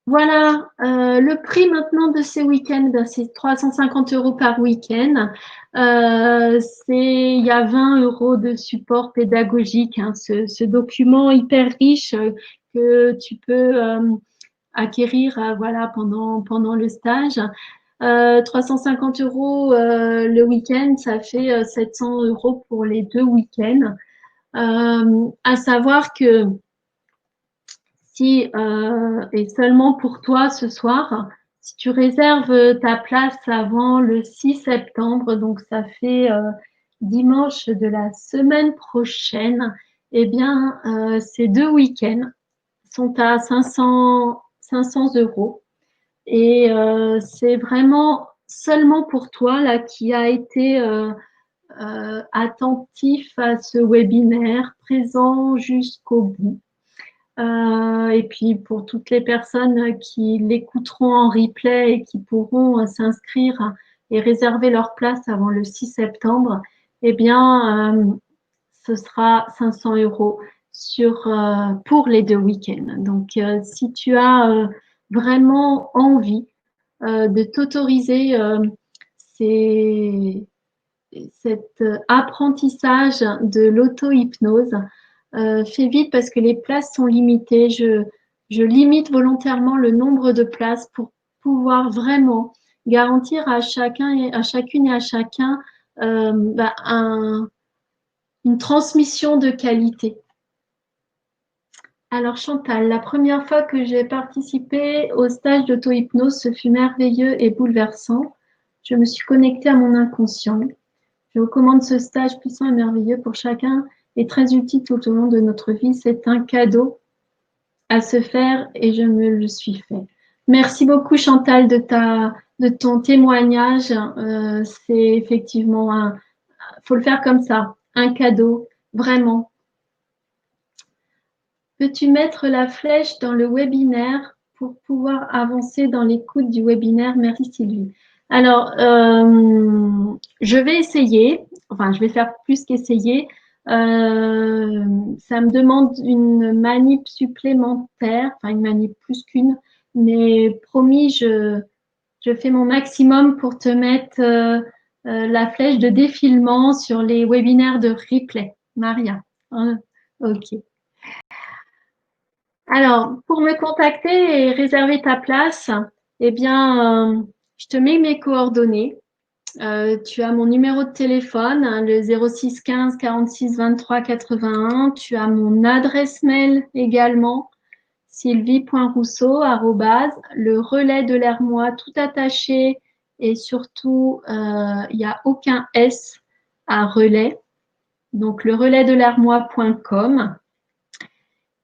Voilà, le prix maintenant de ces week-ends, c'est 350 € par week-end. Il y a 20 € de support pédagogique, hein, ce document hyper riche que tu peux acquérir voilà, pendant le stage. 350 € le week-end, ça fait 700 € pour les deux week-ends. À savoir que si, et seulement pour toi ce soir, si tu réserves ta place avant le 6 septembre, donc ça fait dimanche de la semaine prochaine, eh bien, ces deux week-ends sont à 500 €. Et c'est vraiment seulement pour toi là qui a été attentif à ce webinaire, présent jusqu'au bout. Et puis pour toutes les personnes qui l'écouteront en replay et qui pourront s'inscrire et réserver leur place avant le 6 septembre, eh bien, ce sera 500 € pour les deux week-ends. Donc, si tu as vraiment envie de t'autoriser cet apprentissage de l'auto-hypnose, fais vite parce que les places sont limitées. Je limite volontairement le nombre de places pour pouvoir vraiment garantir à chacune et à chacun une transmission de qualité. Alors Chantal, la première fois que j'ai participé au stage d'auto-hypnose, ce fut merveilleux et bouleversant. Je me suis connectée à mon inconscient. Je recommande ce stage puissant et merveilleux pour chacun est très utile tout au long de notre vie. C'est un cadeau à se faire et je me le suis fait. Merci beaucoup Chantal de ton témoignage. C'est effectivement faut le faire comme ça, un cadeau, vraiment. Peux-tu mettre la flèche dans le webinaire pour pouvoir avancer dans l'écoute du webinaire? Merci Sylvie. Alors, je vais essayer, enfin je vais faire plus qu'essayer. Ça me demande une manip supplémentaire, enfin une manip plus qu'une, mais promis, je fais mon maximum pour te mettre la flèche de défilement sur les webinaires de replay. Maria, hein, ok. Alors, pour me contacter et réserver ta place, eh bien, je te mets mes coordonnées. Tu as mon numéro de téléphone, hein, le 06 15 46 23 81. Tu as mon adresse mail également, sylvie.rousseau, le relais de l'Hermois, tout attaché et surtout, il n'y a aucun S à relais. Donc, le relais de l'Hermois.com.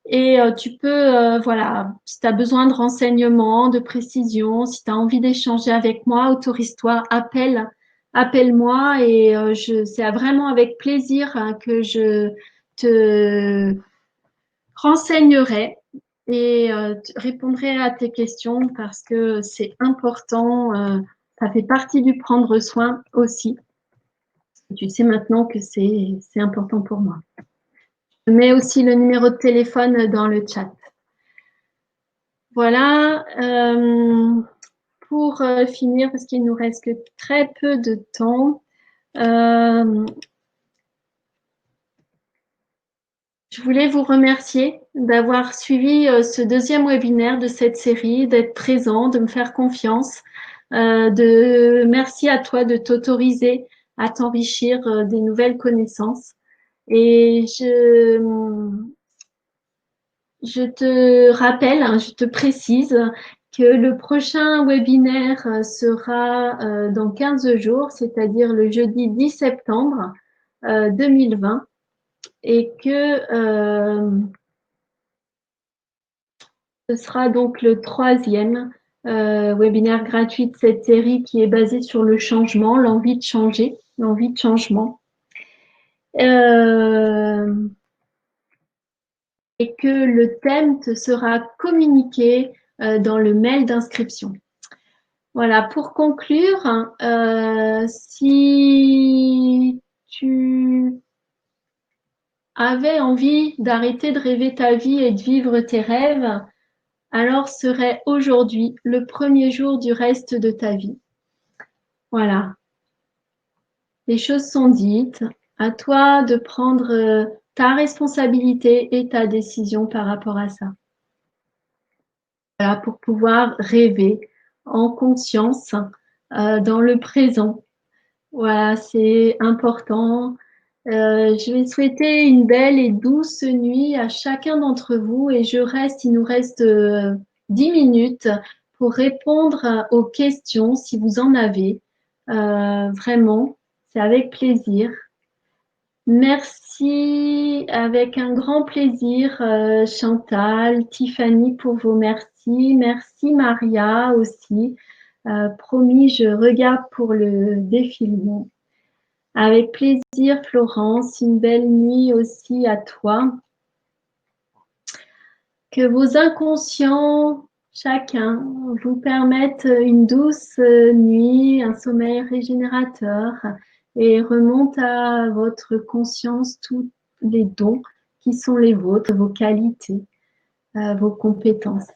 Et tu peux, voilà, si tu as besoin de renseignements, de précisions, si tu as envie d'échanger avec moi, autorise-toi, appelle-moi et c'est vraiment avec plaisir hein, que je te renseignerai et répondrai à tes questions parce que c'est important, ça fait partie du prendre soin aussi. Tu sais maintenant que c'est important pour moi. Je mets aussi le numéro de téléphone dans le chat. Voilà, pour finir, parce qu'il nous reste que très peu de temps, je voulais vous remercier d'avoir suivi ce deuxième webinaire de cette série, d'être présent, de me faire confiance. Merci à toi de t'autoriser à t'enrichir des nouvelles connaissances. Et je te rappelle, hein, je te précise que le prochain webinaire sera dans 15 jours, c'est-à-dire le jeudi 10 septembre 2020, et que ce sera donc le troisième webinaire gratuit de cette série qui est basé sur le changement, l'envie de changer, l'envie de changement. Et que le thème te sera communiqué dans le mail d'inscription. Voilà, pour conclure, si tu avais envie d'arrêter de rêver ta vie et de vivre tes rêves, alors serait aujourd'hui le premier jour du reste de ta vie. Voilà. Les choses sont dites. À toi de prendre ta responsabilité et ta décision par rapport à ça. Voilà, pour pouvoir rêver en conscience dans le présent. Voilà, c'est important. Je vais souhaiter une belle et douce nuit à chacun d'entre vous et il nous reste 10 minutes pour répondre aux questions si vous en avez. Vraiment, c'est avec plaisir. Merci, avec un grand plaisir, Chantal, Tiffany pour vos merci. Merci Maria aussi. Promis, je regarde pour le défilement. Avec plaisir, Florence. Une belle nuit aussi à toi. Que vos inconscients, chacun, vous permettent une douce nuit, un sommeil régénérateur et remonte à votre conscience tous les dons qui sont les vôtres, vos qualités, vos compétences.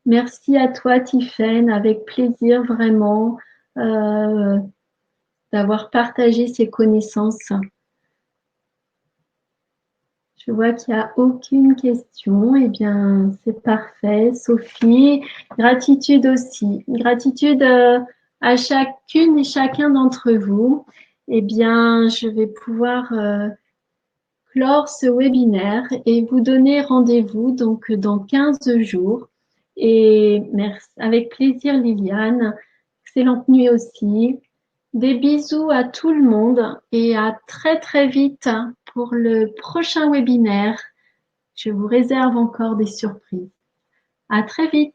Merci à toi, Tiffaine, avec plaisir vraiment d'avoir partagé ces connaissances. Je vois qu'il n'y a aucune question. Eh bien, c'est parfait. Sophie, gratitude aussi. Gratitude à chacune et chacun d'entre vous. Eh bien, je vais pouvoir clore ce webinaire et vous donner rendez-vous donc dans 15 jours. Et merci, avec plaisir, Liliane. Excellente nuit aussi. Des bisous à tout le monde et à très très vite pour le prochain webinaire. Je vous réserve encore des surprises. À très vite.